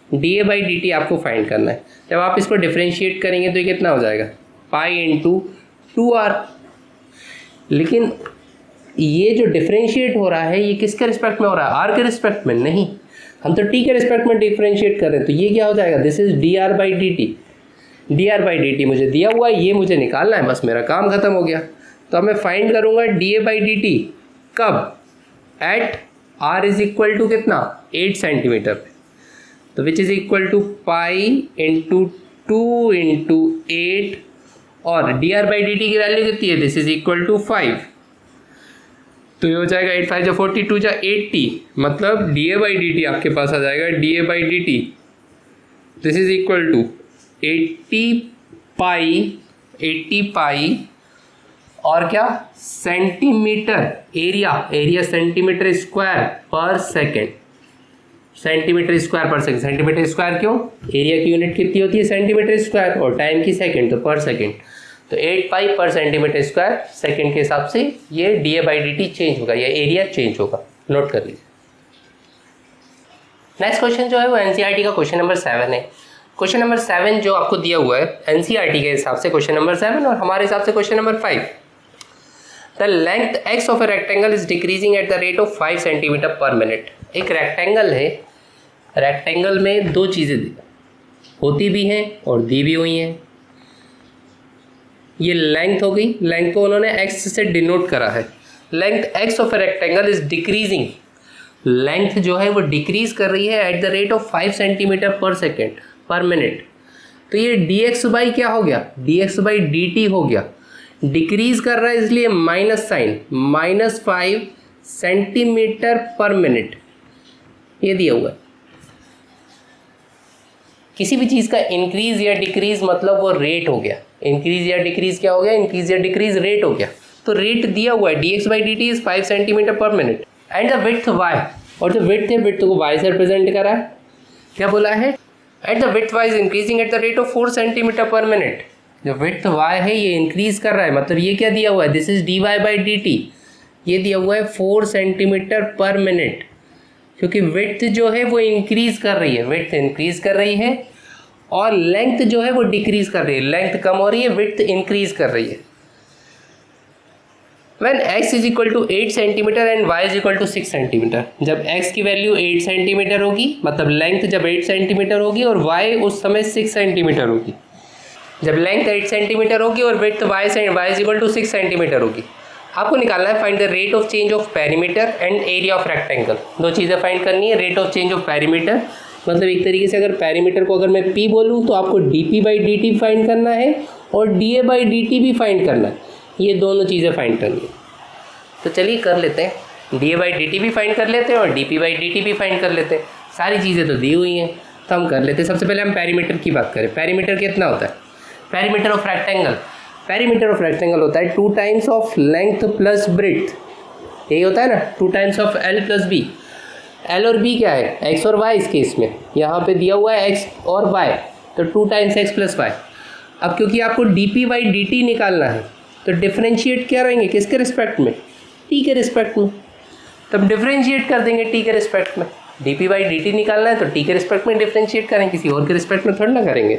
dA/dt आपको फाइंड करना है, जब आप इसको डिफरेंशिएट करेंगे तो ये कितना हो जाएगा, पाई इंटू 2r। लेकिन ये जो डिफरेंशिएट हो रहा है ये किसके रिस्पेक्ट में हो रहा है, r के रिस्पेक्ट में नहीं, हम तो t के रिस्पेक्ट में डिफरेंशिएट कर रहे हैं, तो ये क्या हो जाएगा, दिस इज dr/dt, dr/dt मुझे दिया हुआ है, ये मुझे निकालना है, बस मेरा काम खत्म हो गया। तो अब मैं फाइंड करूंगा dA/dt कब, at r is equal to कितना, 8 सेंटीमीटर पे, तो which is equal to pi into 2 into 8, और dr/dt की वैल्यू कितनी है, दिस इज इक्वल टू 5, तो ये हो जाएगा 8 5 42 जा 80, मतलब dA/dt आपके पास आ जाएगा dA/dt this is equal to 80 pi और क्या, centimetre, area centimetre square per second, centimetre square per second, centimetre square क्यों, एरिया की यूनिट कितनी होती है सेंटीमीटर स्क्वायर, और टाइम की सेकेंड, तो पर सेकेंड, तो 8 पाई पर सेंटीमीटर स्क्वायर सेकेंड के हिसाब से ये dA/dt चेंज होगा, या एरिया चेंज होगा, नोट कर लीजिए। नेक्स्ट क्वेश्चन जो है वो एनसीईआरटी का क्वेश्चन नंबर 7 है। क्वेश्चन नंबर 7 जो आपको दिया हुआ है एनसीईआरटी के हिसाब से क्वेश्चन नंबर 7 और हमारे हिसाब से question number 5, the length x of a rectangle is decreasing eight the rate of 5 centimetre per minute. एक रेक्टेंगल है, रेक्टेंगल में दो चीज़ें होती भी हैं और दी भी हुई हैं, ये लेंथ हो गई, लेंथ को उन्होंने x से डिनोट करा है, length x of a rectangle is decreasing, length जो है वो डिक्रीज कर रही है eight the rate of 5 centimetre per second पर मिनट, तो ये dx/, क्या हो गया, dx/dt हो गया, डिक्रीज कर रहा है इसलिए minus sign, -5 centimetre per minute, ये दिया हुआ है। किसी भी चीज़ का इंक्रीज या डिक्रीज मतलब वो रेट हो गया, इंक्रीज या डिक्रीज क्या हो गया, इंक्रीज या डिक्रीज रेट हो गया, तो रेट दिया हुआ है dx/dt is 5 centimetre per minute and the width y, और जो विड्थ है विड्थ को y से रिप्रेजेंट करा है, क्या बोला है, at the width y is increasing at the rate of 4 centimetre per minute, जो विड्थ y है ये इंक्रीज कर रहा है, मतलब ये क्या दिया हुआ है, दिस इज dy/dt, ये दिया हुआ है 4 सेंटीमीटर पर मिनट, क्योंकि विड्थ जो है वो इंक्रीज कर रही है, विड्थ इंक्रीज कर रही है और लेंथ जो है वो डिक्रीज कर रही है, लेंथ कम हो रही है, विड्थ इंक्रीज कर रही है। When x is equal to 8 centimetre and y is equal to 6 centimetre, जब x की वैल्यू 8 सेंटीमीटर होगी, मतलब लेंथ जब 8 सेंटीमीटर होगी और y उस समय 6 सेंटीमीटर होगी, जब लेंथ 8 सेंटीमीटर होगी और width y is equal to 6 centimetre होगी, आपको निकालना है find the rate of change of perimeter and area of rectangle. दो चीज़ें फाइंड करनी है, rate of change of perimeter मतलब एक तरीके से अगर पेरीमीटर को अगर मैं p बोलूँ तो आपको dp/dt फाइंड करना है और dA/dt भी फाइंड करना है, ये दोनों चीज़ें फाइंड करनी है। तो चलिए कर लेते हैं, dA/dt भी फाइंड कर लेते हैं और dp/dt भी फाइंड कर लेते हैं, सारी चीज़ें तो दी हुई हैं तो हम कर लेते हैं। सबसे पहले हम पेरीमीटर की बात करें, पेरीमीटर कितना होता है, perimeter of rectangle, perimeter of rectangle होता है 2 times of length plus breadth, यही होता है ना, 2 times of L plus B। L और बी क्या है, एक्स और वाई। इस केस में यहाँ पे दिया हुआ है एक्स और वाई, तो 2 टाइम्स एक्स प्लस वाई। अब क्योंकि आपको D P by D T निकालना है तो डिफ्रेंशिएट क्या रहेंगे, किसके रिस्पेक्ट में, टी के रिस्पेक्ट में। तब डिफ्रेंशिएट कर देंगे टी के रिस्पेक्ट में। D P by D T निकालना है तो टी के रिस्पेक्ट में डिफ्रेंशिएट करेंगे, किसी और के रिस्पेक्ट में थोड़ा ना करेंगे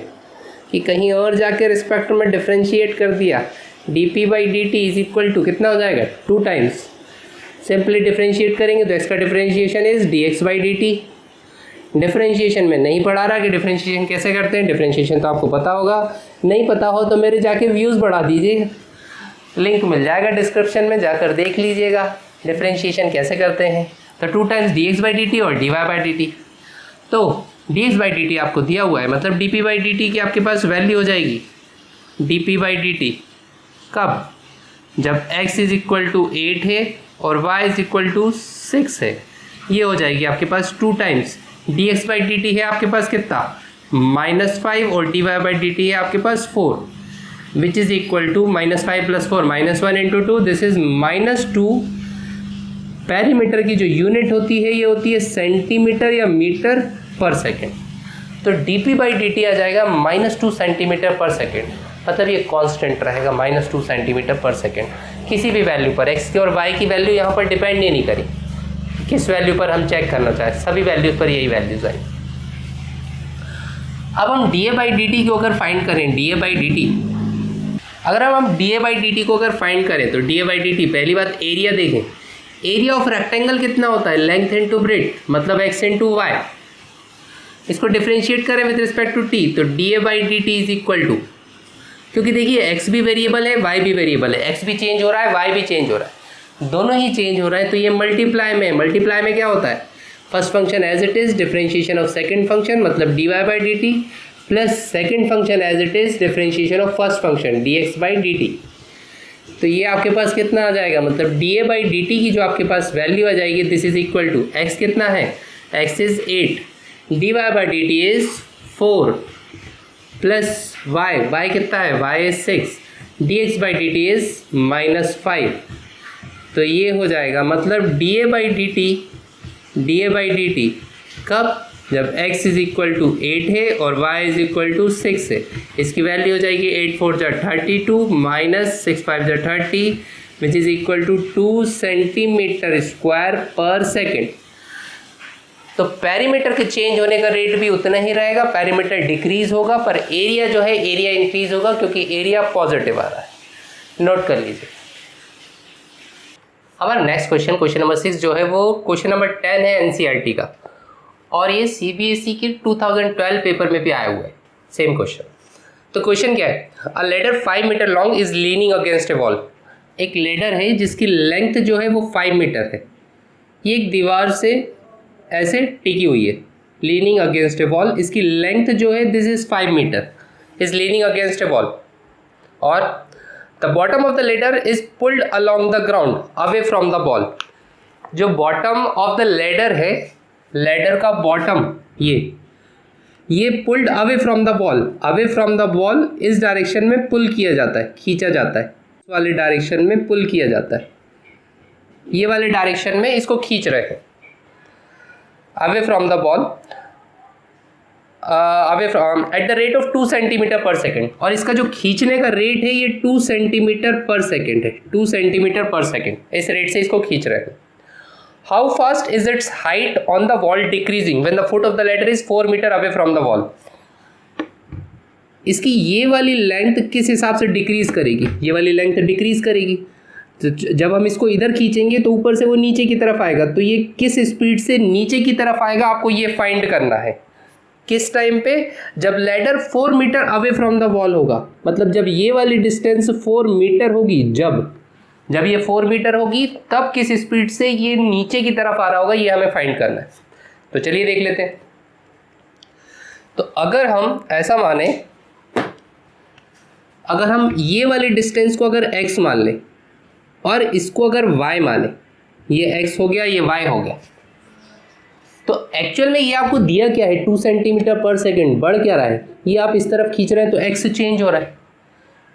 कि कहीं और जाके रिस्पेक्ट में डिफ्रेंशिएट कर दिया। D P by D T is equal to कितना हो जाएगा, 2 टाइम्स। सिंपली डिफ्रेंशिएट करेंगे तो इसका differentiation is D x by D T. Differentiation में नहीं पढ़ा रहा कि डिफ्रेंशिएशन कैसे करते हैं, डिफ्रेंशिएशन तो आपको पता होगा, नहीं पता हो तो मेरे जाके व्यूज़ बढ़ा दीजिए, लिंक मिल जाएगा डिस्क्रिप्शन में, जाकर देख लीजिएगा डिफ्रेंशिएशन कैसे करते हैं। तो 2 times D x by D T और D Y by D T. तो D x by D T आपको दिया हुआ है, मतलब D P by D T की आपके पास वैल्यू हो जाएगी D P by D T कब, जब x इज इक्वल टू 8 है और y इज इक्वल टू 6 है। ये हो जाएगी आपके पास 2 times D x by D t है आपके पास कितना, -5 और D Y by D t है आपके पास 4, विच इज़ इक्वल टू -5 + 4 -1 × 2, दिस इज -2। पेरीमीटर की जो यूनिट होती है ये होती है सेंटीमीटर या मीटर पर सेकेंड। तो D P by D T आ जाएगा -2 सेंटीमीटर पर सेकेंड, मतलब ये कांस्टेंट रहेगा -2 सेंटीमीटर पर सेकेंड किसी भी वैल्यू पर। एक्स की और वाई की वैल्यू यहाँ पर डिपेंड ही नहीं करी, किस वैल्यू पर हम चेक करना चाहें, सभी वैल्यूज पर यही वैल्यूज आई। अब हम D A by D T को अगर फाइंड करें, D A by D T, अगर हम D A by D T को अगर फाइंड करें तो d A by D T, पहली बात एरिया देखें, एरिया ऑफ रेक्टेंगल कितना होता है, लेंथ इंटू ब्रेड्थ, मतलब एक्स इंटू वाई। इसको डिफ्रेंशिएट करें विद रिस्पेक्ट टू टी, तो d A by D T is equal to, क्योंकि देखिए एक्स भी वेरिएबल है, वाई भी वेरिएबल है, एक्स भी चेंज हो रहा है, वाई भी चेंज हो रहा है, दोनों ही चेंज हो रहा है, तो ये मल्टीप्लाई में, मल्टीप्लाई में क्या होता है, first function as it is differentiation of second function मतलब D Y by D T plus second function as it is differentiation of first function D x by D T. तो ये आपके पास कितना आ जाएगा, मतलब D A by D T की जो आपके पास वैल्यू आ जाएगी, this is equal to X कितना है, X is 8, D Y by D T is 4 plus y, y कितना है, y is 6, d x by D T is -5। तो ये हो जाएगा मतलब D A by D t, d A by D T कब, जब x इज इक्वल टू 8 है और y इज इक्वल टू 6 है। इसकी वैल्यू हो जाएगी 8 4 जा 32 माइनस 6 5 जा 30 which is equal to 2 centimetre square per second. तो पेरीमीटर के चेंज होने का रेट भी उतना ही रहेगा, पेरीमीटर डिक्रीज होगा पर एरिया जो है एरिया इंक्रीज होगा क्योंकि एरिया पॉजिटिव आ रहा है। नोट कर लीजिए। हमारा नेक्स्ट क्वेश्चन, क्वेश्चन नंबर 6 जो है वो क्वेश्चन नंबर 10 है एनसीईआरटी का, और ये सीबीएसई के 2012 पेपर में भी आया हुआ है सेम क्वेश्चन। तो क्वेश्चन क्या है, a ladder 5 metre long is leaning against a wall. एक लेडर है जिसकी लेंथ जो है वो 5 मीटर है, ये एक दीवार से ऐसे टिकी हुई है, लीनिंग अगेंस्ट ए वॉल। इसकी लेंथ जो है this is 5 metre, is leaning against a wall, और the bottom of the ladder is pulled along the ground away from the wall. जो बॉटम ऑफ द लेडर है, लेडर का बॉटम ये pulled away from the wall, away from the wall इस डायरेक्शन में पुल किया जाता है, खींचा जाता है, इस वाले डायरेक्शन में पुल किया जाता है, ये वाले डायरेक्शन में इसको खींच रहे हैं away from the wall, away from eight the rate of 2 centimetre per second. और इसका जो खींचने का रेट है ये 2 सेंटीमीटर पर सेकेंड है, 2 सेंटीमीटर पर सेकेंड, इस रेट से इसको खींच रहे हैं। How fast is its height on the wall decreasing when the foot of the ladder is 4 meter away from the wall? इसकी ये वाली लेंथ किस हिसाब से डिक्रीज करेगी, ये वाली लेंथ डिक्रीज करेगी। तो जब हम इसको इधर खींचेंगे तो ऊपर से वो नीचे की तरफ आएगा, तो ये किस स्पीड से नीचे की तरफ आएगा आपको ये फाइंड करना है। किस टाइम पे, जब ladder 4 metre away from the wall होगा, मतलब जब ये वाली डिस्टेंस 4 मीटर होगी, जब ये 4 मीटर होगी तब किस स्पीड से ये नीचे की तरफ आ रहा होगा, ये हमें फाइंड करना है। तो चलिए देख लेते हैं। तो अगर हम ऐसा माने, अगर हम ये वाले डिस्टेंस को अगर x मान लें और इसको अगर y माने, ये x हो गया ये y हो गया, तो एक्चुअल में ये आपको दिया क्या है, 2 सेंटीमीटर पर सेकेंड, बढ़ क्या रहा है, ये आप इस तरफ खींच रहे हैं तो x चेंज हो रहा है,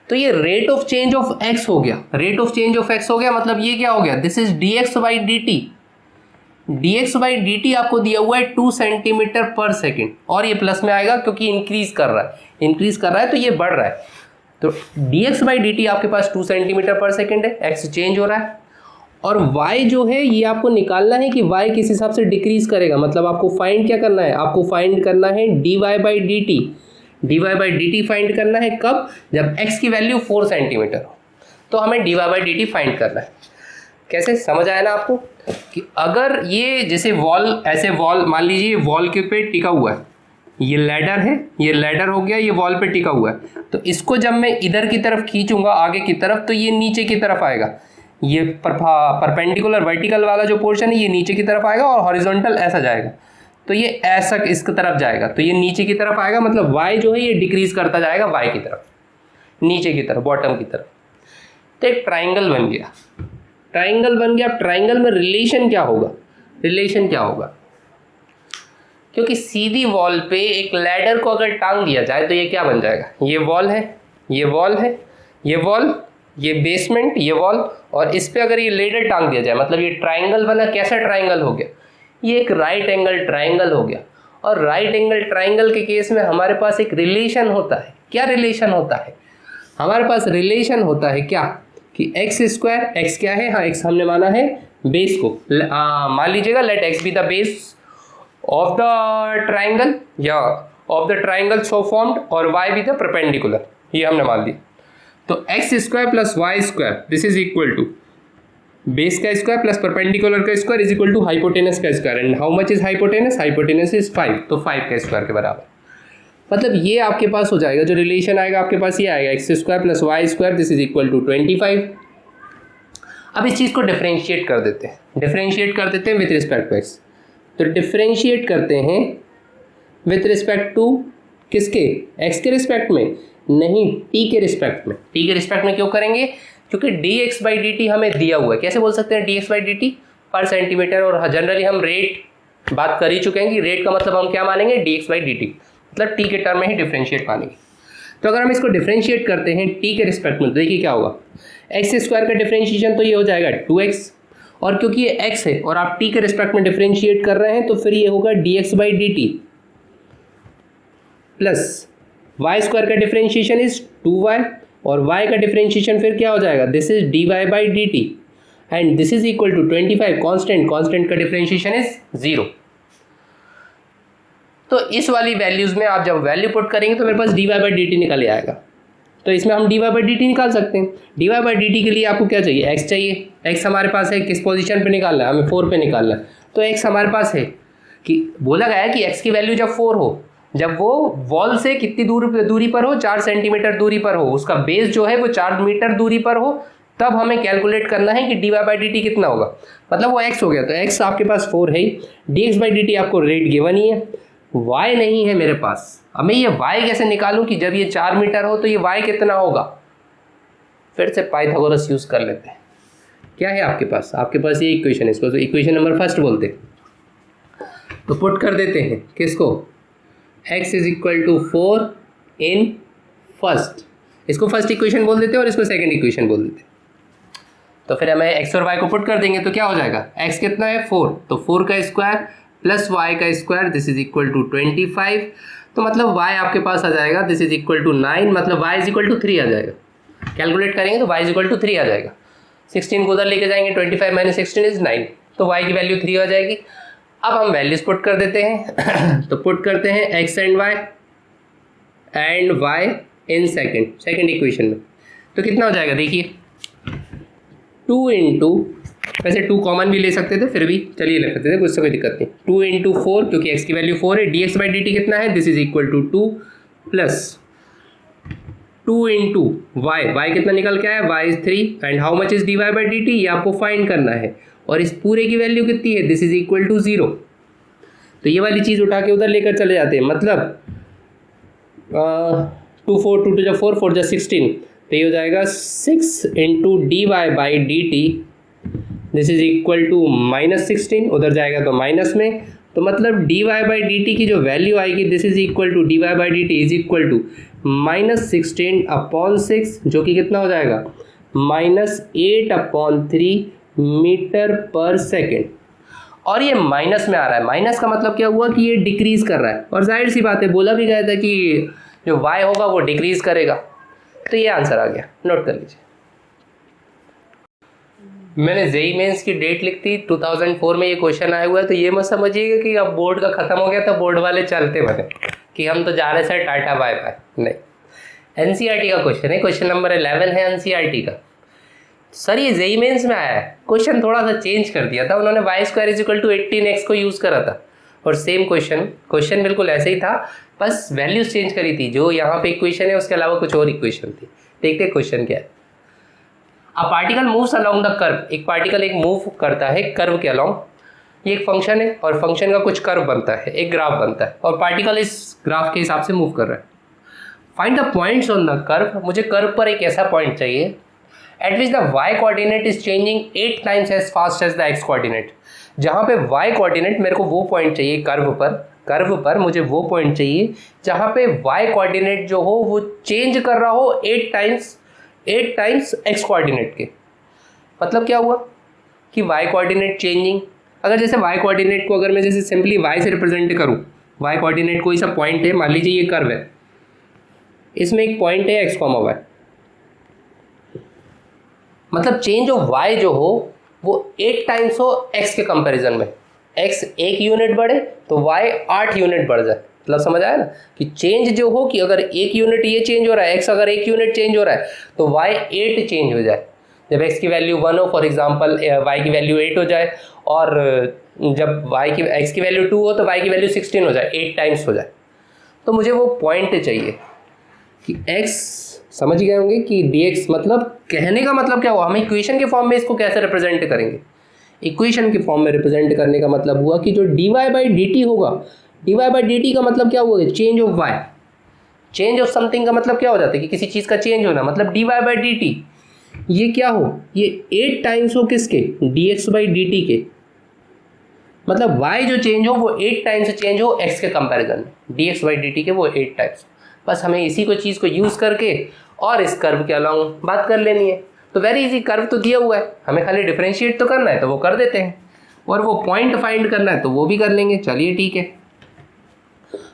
तो ये rate of change of x हो गया, rate of change of x हो गया, मतलब ये क्या हो गया, this is dx by dt, dx by D T आपको दिया हुआ है 2 सेंटीमीटर पर सेकेंड, और ये प्लस में आएगा क्योंकि इंक्रीज कर रहा है तो ये बढ़ रहा है। तो dx बाई डी टी आपके पास 2 सेंटीमीटर पर सेकेंड है, x चेंज हो रहा है, और y जो है ये आपको निकालना है कि y किस हिसाब से डिक्रीज करेगा। मतलब आपको फाइंड क्या करना है, आपको फाइंड करना है dy by D T find करना है कब, जब x की वैल्यू 4 सेंटीमीटर हो। तो हमें dy by D T find करना है। कैसे, समझ आया ना आपको कि अगर ये जैसे वॉल, ऐसे वॉल मान लीजिए वॉल के पे टिका हुआ है, ये लैडर है, ये लैडर हो गया, ये वॉल पे टिका हुआ है, तो इसको जब मैं इधर की तरफ खींचूंगा आगे की तरफ तो ये नीचे की तरफ आएगा। ये परपेंडिकुलर वर्टिकल वाला जो पोर्शन है ये नीचे की तरफ आएगा और हॉरिजॉन्टल ऐसा जाएगा, तो ये ऐसा इसकी तरफ जाएगा, तो ये नीचे की तरफ आएगा। मतलब y जो है ये डिक्रीज करता जाएगा y की तरफ, नीचे की तरफ, बॉटम की तरफ। तो एक ट्राइंगल बन गया, अब ट्राइंगल में रिलेशन क्या होगा, क्योंकि सीधी वॉल पे एक लैडर को अगर टांग दिया जाए तो ये क्या बन जाएगा, ये वॉल है, ये बेसमेंट, ये वॉल, और इस पे अगर ये लैडर टांग दिया जाए मतलब ये ट्राइंगल बना। कैसा ट्राइंगल हो गया, ये एक राइट एंगल ट्राइंगल हो गया। और राइट एंगल ट्राइंगल के केस में हमारे पास एक रिलेशन होता है। क्या रिलेशन होता है, हमारे पास रिलेशन होता है क्या कि एक्स स्क्वायर, एक्स क्या है, हाँ एक्स हमने माना है बेस को, मान लीजिएगा let X be the base of the triangle या of the triangle so formed, और वाई बी द परपेंडिकुलर, ये हमने मान लिया। तो X square plus Y square this is equal to base का स्क्वायर प्लस परपेंडिकुलर का square is equal to hypotenuse का square. And how much is hypotenuse is 5, तो 5 का स्क्वायर के बराबर। मतलब ये आपके पास हो जाएगा, जो रिलेशन आएगा आपके पास ये आएगा, x square plus Y square this is equal to 25। अब इस चीज़ को डिफरेंशिएट कर देते हैं विथ रिस्पेक्ट टू एक्स। तो डिफरेंशिएट करते हैं विथ रिस्पेक्ट टू किसके, एक्स के रिस्पेक्ट में नहीं, टी के रिस्पेक्ट में। क्यों करेंगे, क्योंकि dx बाई डी टी हमें दिया हुआ है। कैसे बोल सकते हैं dx बाई डी टी, पर सेंटीमीटर, और जनरली हम रेट बात कर ही चुके हैं कि रेट का मतलब हम क्या मानेंगे, dx बाई डी टी, मतलब टी के टर्म में ही डिफरेंशिएट मानेंगे। तो अगर हम इसको डिफरेंशिएट करते हैं टी के रिस्पेक्ट में, तो देखिए क्या होगा, एक्स स्क्वायर का डिफरेंशिएशन तो ये हो जाएगा 2x, और क्योंकि ये x है और आप t के रिस्पेक्ट में डिफरेंशिएट कर रहे हैं तो फिर ये होगा dx by D T plus Y square का डिफरेंशिएशन इज 2y, और y का डिफरेंशिएशन फिर क्या हो जाएगा, this is dy by D t, and this is equal to 25 constant का डिफरेंशिएशन इज 0। तो इस वाली वैल्यूज़ में आप जब वैल्यू पुट करेंगे तो मेरे पास dy बाई डी टी निकल आएगा। तो इसमें हम dy बाई डी टी निकाल सकते हैं। dy बाई डी टी के लिए आपको क्या चाहिए, x चाहिए। x हमारे पास है, किस पोजीशन पे निकालना है, हमें 4 पे निकालना है। तो x हमारे पास है, कि बोला गया है कि x की वैल्यू जब 4 हो, जब वो वॉल से कितनी दूरी पर हो, 4 सेंटीमीटर दूरी पर हो, उसका बेस जो है वो 4 मीटर दूरी पर हो, तब हमें कैलकुलेट करना है कि dy बाई डी टी कितना होगा। मतलब वो x हो गया, तो x आपके पास 4 है ही, dx बाई डी टी आपको रेट गिवन ही है, y नहीं है मेरे पास। अब मैं ये y कैसे निकालूं कि जब ये 4 मीटर हो तो ये y कितना होगा। फिर से पाइथागोरस यूज कर लेते हैं। क्या है आपके पास ये इक्वेशन है, इसको तो इक्वेशन नंबर फर्स्ट बोलते हैं। तो पुट कर देते हैं किसको, x is equal to 4 in first, इसको फर्स्ट इक्वेशन बोल देते हैं और इसको सेकंड इक्वेशन बोल देते हैं। तो फिर हमें x और y को पुट कर देंगे तो क्या हो जाएगा, x कितना है 4, तो 4 का स्क्वायर प्लस y का square this is equal to 25। तो मतलब y आपके पास आ जाएगा दिस इज इक्वल टू 9, मतलब y इज इक्वल टू 3 आ जाएगा। कैलकुलेट करेंगे तो y इज इक्वल टू 3 आ जाएगा। 16 को उधर लेके जाएंगे, 25 माइनस 16 इज 9, तो y की वैल्यू 3 आ जाएगी। अब हम वैल्यूज पुट कर देते हैं। तो पुट करते हैं x and y in second equation में। तो कितना हो जाएगा देखिए, 2 इंटू, वैसे 2 कॉमन भी ले सकते थे, फिर भी चलिए ले सकते थे, कुछ से कोई दिक्कत नहीं। 2 इंटू 4, क्योंकि x की वैल्यू 4 है, dx बाई डी टी कितना है, दिस इज इक्वल टू 2 प्लस 2 इंटू y कितना निकल के आया, y is 3, and how much is dy by D t, ये आपको फाइंड करना है, और इस पूरे की वैल्यू कितनी है, दिस इज इक्वल टू 0। तो ये वाली चीज़ उठा के उधर लेकर चले जाते हैं, मतलब 2 4 2 2 4 4 16, तो ये हो जाएगा 6 into dy by D t this is equal to -16, उधर जाएगा तो माइनस में, तो मतलब dy बाई डी टी की जो वैल्यू आएगी this is equal to dy by D T is equal to -16/6, जो कि कितना हो जाएगा, -8/3 मीटर पर सेकेंड। और ये माइनस में आ रहा है। माइनस का मतलब क्या हुआ कि ये डिक्रीज कर रहा है, और जाहिर सी बात है बोला भी गया था कि जो y होगा वो डिक्रीज करेगा। तो ये आंसर आ गया, नोट कर लीजिए। मैंने जेई मेंस की डेट लिख दी 2004 में ये क्वेश्चन आया हुआ है, तो ये मत समझिएगा कि अब बोर्ड का खत्म हो गया तो बोर्ड वाले चलते बने कि हम तो जा रहे सर टाटा बाय बाय, नहीं। एनसीईआरटी का क्वेश्चन है, क्वेश्चन नंबर 11 है एनसीईआरटी का। सर ये जेई मेंस में आया है, क्वेश्चन थोड़ा सा चेंज कर दिया था उन्होंने, y square is equal to 18x को यूज़ करा था, और सेम क्वेश्चन बिल्कुल ऐसे ही था, बस वैल्यूज चेंज करी थी। जो यहाँ पे इक्वेशन है उसके अलावा कुछ और इक्वेशन थी। देखते क्वेश्चन क्या है। A particle moves along the curve, एक पार्टिकल एक मूव करता है कर्व के अलोंग। ये एक फंक्शन है और फंक्शन का कुछ कर्व बनता है, एक ग्राफ बनता है, और पार्टिकल इस ग्राफ के हिसाब से मूव कर रहा है। Find the points on the curve, मुझे कर्व पर एक ऐसा पॉइंट चाहिए at which the y coordinate is changing 8 times as fast as the x coordinate. जहाँ पे y कोऑर्डिनेट, मेरे को वो पॉइंट चाहिए कर्व पर मुझे वो पॉइंट चाहिए जहाँ पे y कोऑर्डिनेट जो हो वो चेंज कर रहा हो 8 टाइम्स x कोऑर्डिनेट के। मतलब क्या हुआ कि y कोऑर्डिनेट चेंजिंग, अगर जैसे y कोऑर्डिनेट को अगर मैं जैसे सिंपली y से रिप्रेजेंट करूँ, y कोऑर्डिनेट कोई सा पॉइंट है, मान लीजिए ये कर्व है, इसमें एक पॉइंट है x, y, मतलब चेंज ऑफ y जो हो वो 8 टाइम्स हो x के कंपैरिजन में। x 1 यूनिट बढ़े तो y 8 यूनिट बढ़ जाए। मतलब समझ आया ना कि चेंज जो हो कि अगर 1 यूनिट ये चेंज हो रहा है, x अगर 1 यूनिट चेंज हो रहा है तो y 8 चेंज हो जाए। जब x की वैल्यू 1 हो, फॉर एग्जांपल y की वैल्यू 8 हो जाए, और जब x की वैल्यू 2 हो तो y की वैल्यू 16 हो जाए, 8 टाइम्स हो जाए। तो मुझे वो पॉइंट चाहिए कि x, समझ गए होंगे कि dx, मतलब कहने का मतलब क्या हुआ, हम इक्वेशन के फॉर्म में इसको कैसे रिप्रेजेंट करेंगे। इक्वेशन के फॉर्म में रिप्रेजेंट करने का मतलब हुआ कि जो dy बाई dt होगा, dy बाई dt का मतलब क्या हुआ, change of y। Change of something का मतलब क्या हो जाता है कि किसी चीज़ का चेंज होना, मतलब dy बाई dt ये क्या हो, ये 8 टाइम्स हो किसके, dx बाई dt के। मतलब y जो चेंज हो वो 8 टाइम्स चेंज हो x के कंपैरिजन में, dx बाई dt के वो 8 टाइम्स। बस हमें इसी को चीज़ को यूज़ करके और इस कर्व के अलाउंग बात कर लेनी है। तो वेरी इजी, कर्व तो दिया हुआ है, हमें खाली डिफरेंशिएट तो करना है तो वो कर देते हैं, और वो पॉइंट फाइंड करना है तो वो भी कर लेंगे। चलिए ठीक है।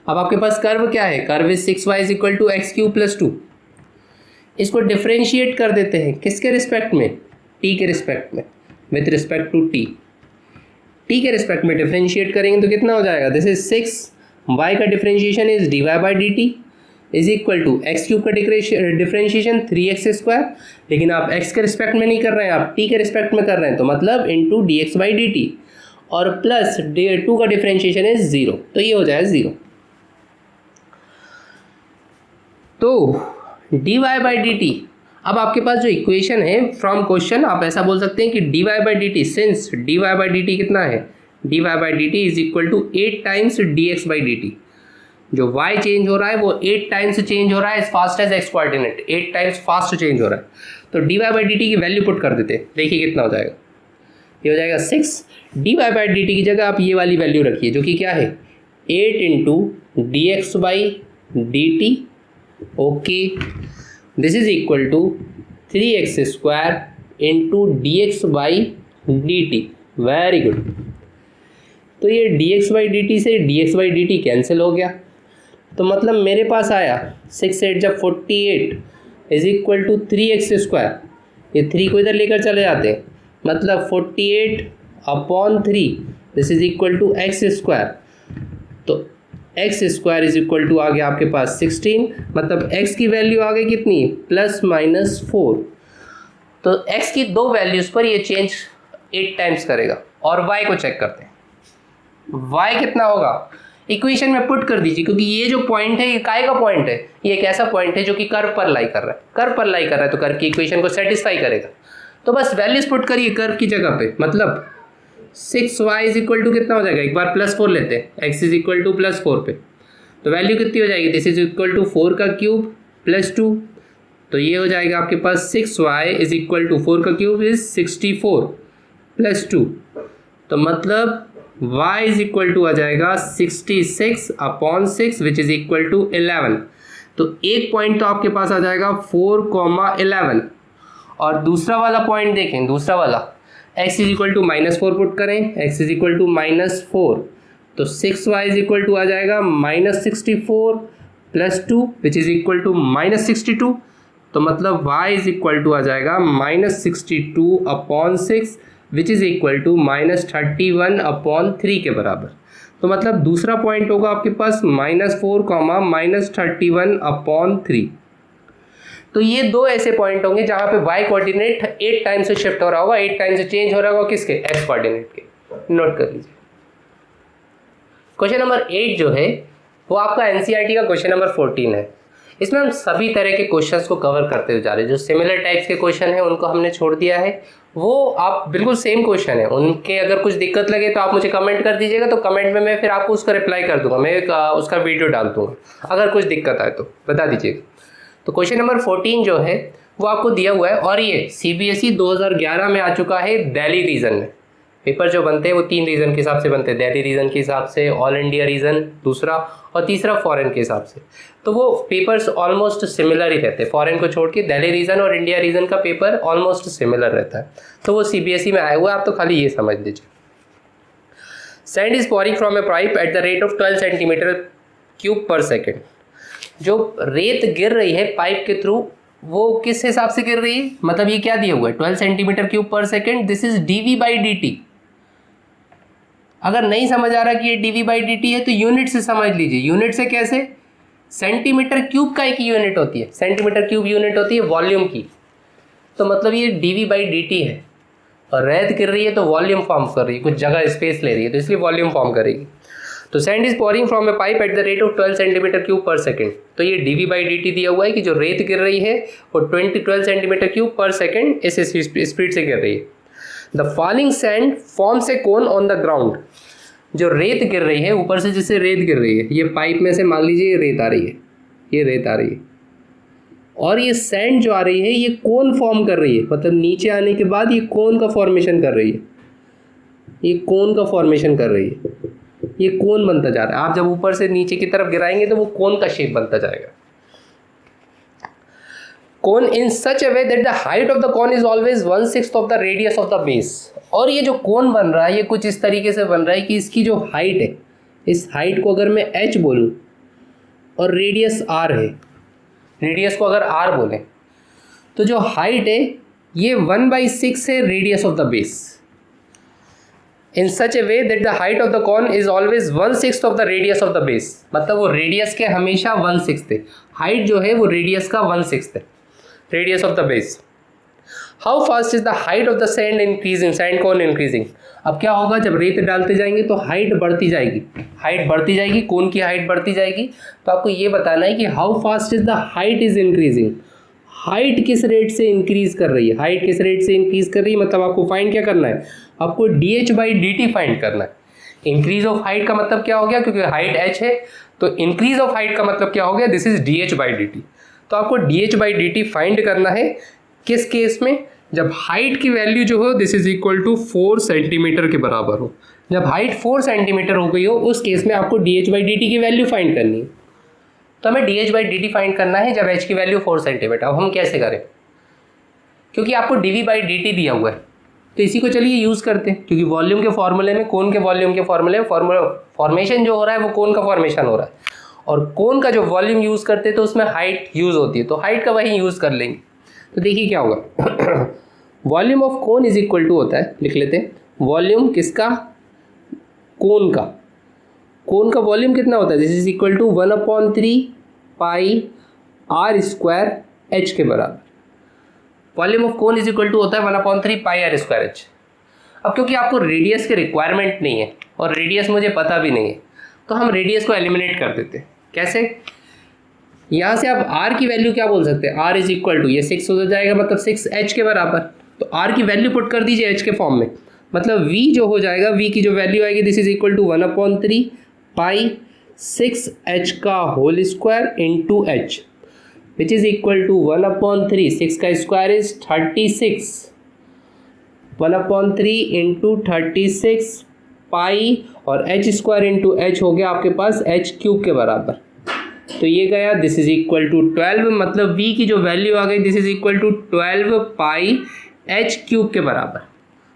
अब आपके पास कर्व क्या है, curve is 6y is equal to x cube plus 2। इसको डिफरेंशिएट कर देते हैं, किसके रिस्पेक्ट में, t के रिस्पेक्ट में, with respect to t। t के रिस्पेक्ट में डिफरेंशिएट करेंगे तो कितना हो जाएगा, दिस इज 6y का differentiation is dy by dt is equal to x cube का डिफरेंशिएशन 3x स्क्वायर, लेकिन आप x के रिस्पेक्ट में नहीं कर रहे हैं, आप t के रिस्पेक्ट में कर रहे हैं, तो मतलब इंटू dx बाई dt, और प्लस 2 का डिफरेंशिएशन इज 0, तो ये हो जाए 0। तो dy बाई dt, अब आपके पास जो इक्वेशन है फ्रॉम क्वेश्चन, आप ऐसा बोल सकते हैं कि dy by dt, since dy by dt कितना है, dy by dt is equal to 8 times dx by dt। जो y चेंज हो रहा है वो 8 टाइम्स चेंज हो रहा है as fast as x coordinate, 8 times fast change हो रहा है। तो dy बाई dt की वैल्यू पुट कर देते हैं, देखिए कितना हो जाएगा, ये हो जाएगा 6। dy बाई dt की जगह आप ये वाली वैल्यू रखिए जो कि क्या है, 8 into dx by dt, okay, this is equal to 3x square into dx by dt, very good. तो ये dx बाई dt से dx बाई dt कैंसिल हो गया, तो मतलब मेरे पास आया 6 8 जब 48 is equal to 3x square, ये 3 को इधर लेकर चले जाते हैं, मतलब 48 upon 3, this is equal to x square. तो x square is equal to आ गया आपके पास 16, मतलब x की वैल्यू आ गई कितनी, प्लस माइनस 4। तो x की दो वैल्यूज़ पर ये चेंज 8 टाइम्स करेगा। और y को चेक करते हैं, y कितना होगा, इक्वेशन में पुट कर दीजिए, क्योंकि ये जो पॉइंट है ये काय का पॉइंट है, ये एक ऐसा पॉइंट है जो कि कर्व पर लाई कर रहा है, कर्व पर लाई कर रहा है, तो कर्व की इक्वेशन को सेटिस्फाई करेगा। तो बस वैल्यूज पुट करिए कर्व की जगह पे, मतलब 6y इज इक्वल टू कितना हो जाएगा, एक बार प्लस 4 लेते हैं, x is equal two plus 4 पे, तो वैल्यू कितनी हो जाएगी, दिस इज इक्वल टू 4 का क्यूब प्लस 2, तो ये हो जाएगा आपके पास 6y इज इक्वल टू 4 का क्यूब इज 64 प्लस 2, तो मतलब y इज इक्वल टू आ जाएगा 66 upon 6 which is equal to 11। तो एक पॉइंट तो आपके पास आ जाएगा 4,11, और दूसरा वाला पॉइंट देखें, दूसरा वाला x is equal to -4 put करें, x इज इक्वल टू -4, तो 6y इज इक्वल टू आ जाएगा -64 plus 2 which is equal to -62, तो मतलब y इज इक्वल टू आ जाएगा -62 upon 6 which is equal to -31 upon 3 के बराबर। तो मतलब दूसरा पॉइंट होगा आपके पास -4 -31 अपॉन 3। तो ये दो ऐसे पॉइंट होंगे जहां पे y कोऑर्डिनेट 8 टाइम से शिफ्ट हो रहा होगा, 8 टाइम से चेंज हो रहा होगा, किसके, x कोऑर्डिनेट के। नोट कर लीजिए। क्वेश्चन नंबर 8 जो है वो आपका एनसीईआरटी का क्वेश्चन नंबर 14 है। इसमें हम सभी तरह के क्वेश्चंस को कवर करते हुए जा रहे हैं। जो सिमिलर टाइप्स के क्वेश्चन हैं उनको हमने छोड़ दिया है, वो आप बिल्कुल सेम क्वेश्चन है, उनके अगर कुछ दिक्कत लगे तो आप मुझे कमेंट कर दीजिएगा, तो कमेंट में मैं फिर आपको उसका रिप्लाई कर दूंगा, मैं उसका वीडियो डाल दूंगा। अगर कुछ दिक्कत आए तो बता दीजिएगा। तो क्वेश्चन नंबर 14 जो है वो आपको दिया हुआ है, और ये सीबीएसई 2011 में आ चुका है दिल्ली रीजन में। पेपर जो बनते हैं वो 3 रीजन के हिसाब से बनते हैं, दिल्ली रीजन के हिसाब से, ऑल इंडिया रीजन दूसरा, और तीसरा फॉरेन के हिसाब से। तो वो पेपर्स ऑलमोस्ट सिमिलर ही रहते हैं, फॉरेन को छोड़ के दिल्ली रीजन और इंडिया रीजन का पेपर ऑलमोस्ट सिमिलर रहता है। तो वो सीबीएसई में आया हुआ है, आप तो खाली ये समझ लीजिए। Sand is pouring from A pipe eight the rate of 12 centimetre cube per second. जो रेत गिर रही है पाइप के थ्रू, वो किस हिसाब से गिर रही है, मतलब ये क्या दिया हुआ है, 12 centimetre cube per second, this is d v by d. अगर नहीं समझ आ रहा कि ये डीवी बाई डी है तो यूनिट से समझ लीजिए। यूनिट से कैसे, सेंटीमीटर क्यूब का एक यूनिट होती है, सेंटीमीटर क्यूब यूनिट होती है वॉल्यूम की, तो मतलब ये डीवी बाई डी है, और रेत गिर रही है तो वॉल्यूम फॉर्म कर रही है, कुछ जगह स्पेस ले रही है, तो इसलिए वॉल्यूम फॉर्म करेगी। तो sand is pouring from A pipe eight the rate of 12 centimetre cube per second. तो ये डीवी बाई डी दिया हुआ है कि जो रेत गिर रही है वो 12 सेंटीमीटर क्यूब पर सेकेंड इस स्पीड से गिर रही है। The falling sand forms a cone on the ground. जो रेत गिर रही है ऊपर से, जैसे रेत गिर रही है, ये पाइप में से मान लीजिए ये रेत आ रही है, ये रेत आ रही है, और ये सैंड जो आ रही है ये कोन फॉर्म कर रही है, मतलब नीचे आने के बाद ये कोन का फॉर्मेशन कर रही है, ये कोन का फॉर्मेशन कर रही है, ये कोन बनता जा रहा है। आप जब ऊपर से नीचे की तरफ गिराएंगे तो वो कोन का शेप बनता जाएगा। Cone in such a way that the height of the cone is always 1/6 of the radius of the base. और ये जो कोन बन रहा है ये कुछ इस तरीके से बन रहा है कि इसकी जो हाइट है, इस हाइट को अगर मैं h बोलूँ और रेडियस r है, रेडियस को अगर r बोलें, तो जो हाइट है ये 1/6 है radius of the base. In such a way that the height of the cone is always 1/6 of the radius of the base. मतलब वो रेडियस के हमेशा 1/6 थे, हाइट जो है वो रेडियस का 1/6 है, radius of the base. How fast is the height of the sand increasing, sand cone increasing. अब क्या होगा, जब रेत डालते जाएंगे तो हाइट बढ़ती जाएगी, हाइट बढ़ती जाएगी, कोन की हाइट बढ़ती जाएगी। तो आपको ये बताना है कि how fast is the height is increasing, height किस रेट से इंक्रीज कर रही है, हाइट किस रेट से इंक्रीज कर रही है। मतलब आपको फाइंड क्या करना है, आपको डी बाई डी फाइंड करना है। इंक्रीज ऑफ हाइट का मतलब क्या हो गया, क्योंकि हाइट h है तो इंक्रीज ऑफ हाइट का मतलब क्या हो गया, this is D by D. तो आपको डी बाई डी फाइंड करना है किस केस में, जब हाइट की वैल्यू जो हो this is equal to 4 centimetre के बराबर हो। जब हाइट 4 सेंटीमीटर हो गई हो उस केस में आपको डी बाई डी की वैल्यू फाइंड करनी है। तो हमें डी बाई डी फाइंड करना है जब h की वैल्यू 4 सेंटीमीटर। अब हम कैसे करें, क्योंकि आपको डी बाई डी दिया हुआ है तो इसी को चलिए यूज़ करते हैं, क्योंकि वॉल्यूम के फॉर्मूले में, कोन के वॉल्यूम के फॉर्मूले में फॉर्मेशन जो हो रहा है वो कोन का फॉर्मेशन हो रहा है, और कोन का जो वॉल्यूम यूज़ करते हैं तो उसमें हाइट यूज़ होती है, तो हाइट का वही यूज़ कर लेंगे। तो देखिए क्या होगा, volume of cone is equal to होता है, लिख लेते हैं, वॉल्यूम किसका, कोन का, कोन का वॉल्यूम कितना होता है, this is equal to 1/3 pi r square h के बराबर। Volume of cone is equal to होता है 1/3 पाई r स्क्वायर h। अब क्योंकि आपको रेडियस की रिक्वायरमेंट नहीं है और रेडियस मुझे पता भी नहीं है, तो हम रेडियस को एलिमिनेट कर देते हैं। कैसे, यहाँ से आप r की वैल्यू क्या बोल सकते हैं, r इज इक्वल टू, ये 6 हो जाएगा मतलब 6h के बराबर, तो r की वैल्यू पुट कर दीजिए h के फॉर्म में, मतलब v जो हो जाएगा, v की जो वैल्यू आएगी this is equal to 1/3 pi 6h का whole square into h, which is equal to 1/3, 6 का स्क्वायर इज 36, 1/3 इंटू 36 पाई और h स्क्वायर इंटू h हो गया आपके पास h क्यूब के बराबर। तो ये गया, दिस इज इक्वल टू 12, मतलब v की जो वैल्यू आ गई this is equal to 12 pi h cube के बराबर।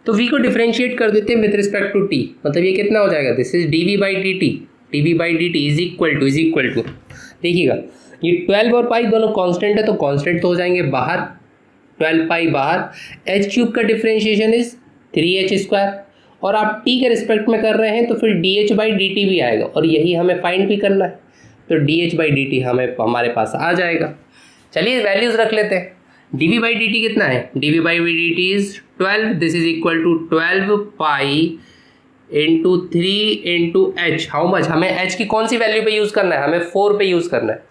तो v को डिफरेंशिएट कर देते हैं विद रिस्पेक्ट टू t, मतलब ये कितना हो जाएगा, this is dv/dt is equal to देखिएगा ये 12 और पाई दोनों कांस्टेंट है तो कांस्टेंट तो हो जाएंगे बाहर, 12 पाई बाहर, h क्यूब का डिफरेंशिएशन इज 3h² और आप t के रिस्पेक्ट में कर रहे हैं तो फिर dh/dt भी आएगा और यही हमें फाइंड भी करना है, तो dh/dt हमारे पास आ जाएगा। चलिए वैल्यूज़ रख लेते हैं। dv/dt कितना है, dv/dt is 12, this is equal to 12 pi into 3 into h. How much, हमें h की कौन सी वैल्यू पे यूज़ करना है, हमें 4 पे यूज़ करना है।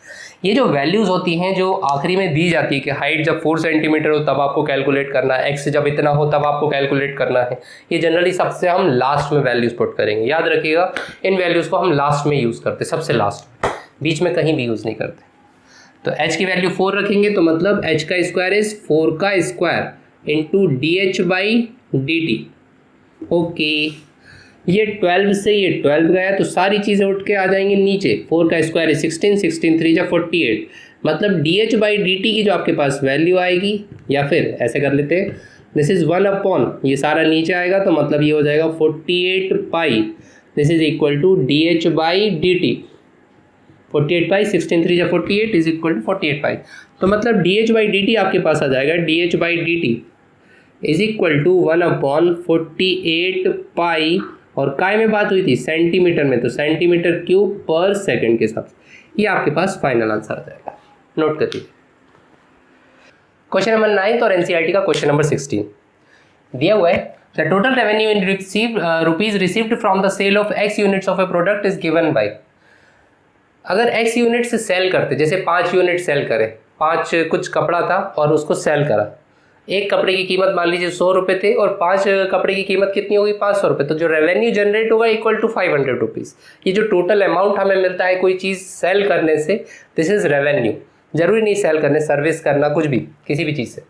ये जो वैल्यूज़ होती हैं जो आखिरी में दी जाती है कि हाइट जब 4 सेंटीमीटर हो तब आपको कैलकुलेट करना है, एक्स जब इतना हो तब आपको कैलकुलेट करना है, ये जनरली सबसे हम लास्ट में वैल्यूज़ पुट करेंगे। याद रखिएगा इन वैल्यूज़ को हम लास्ट में यूज़ करते, सबसे लास्ट, बीच में कहीं भी यूज़ नहीं करते। तो h की वैल्यू 4 रखेंगे तो मतलब h का स्क्वायर इज 4 का स्क्वायर इंटू dh/dt। ओके, ये 12 से ये 12 गया तो सारी चीज़ें उठ के आ जाएंगी नीचे, 4 का स्क्वायर है 16, 16 3 जा 48, मतलब dh/dt की जो आपके पास वैल्यू आएगी, या फिर ऐसे कर लेते हैं, दिस इज़ 1/, ये सारा नीचे आएगा तो मतलब ये हो जाएगा 48 pi, this is equal to dh/dt, 48 pi 16 3 जा 48 इज इक्वल टू 48 पाई, तो मतलब dh/dt आपके पास आ जाएगा dh/dt इज इक्वल टू 1/48 पाई, और काय में बात हुई थी सेंटीमीटर में, तो सेंटीमीटर क्यूब पर सेकंड के हिसाब से ये आपके पास फाइनल आंसर आ जाएगा। नोट कर लीजिए। क्वेश्चन नंबर 9 और एनसीईआरटी का क्वेश्चन नंबर 16 दिया हुआ है, the total revenue in rupees received from the sale of x units of a product is given by. अगर x यूनिट से सेल करते, जैसे 5 यूनिट सेल करें, 5 कुछ कपड़ा था और उसको सेल करा, एक कपड़े की कीमत मान लीजिए 100 रुपये थे और 5 कपड़े की कीमत कितनी होगी 500 रुपये, तो जो रेवेन्यू जनरेट होगा इक्वल टू 500 रुपीज़। ये जो टोटल अमाउंट हमें मिलता है कोई चीज़ सेल करने से, दिस इज़ रेवेन्यू। ज़रूरी नहीं सेल करने, सर्विस करना, कुछ भी, किसी भी चीज़ से,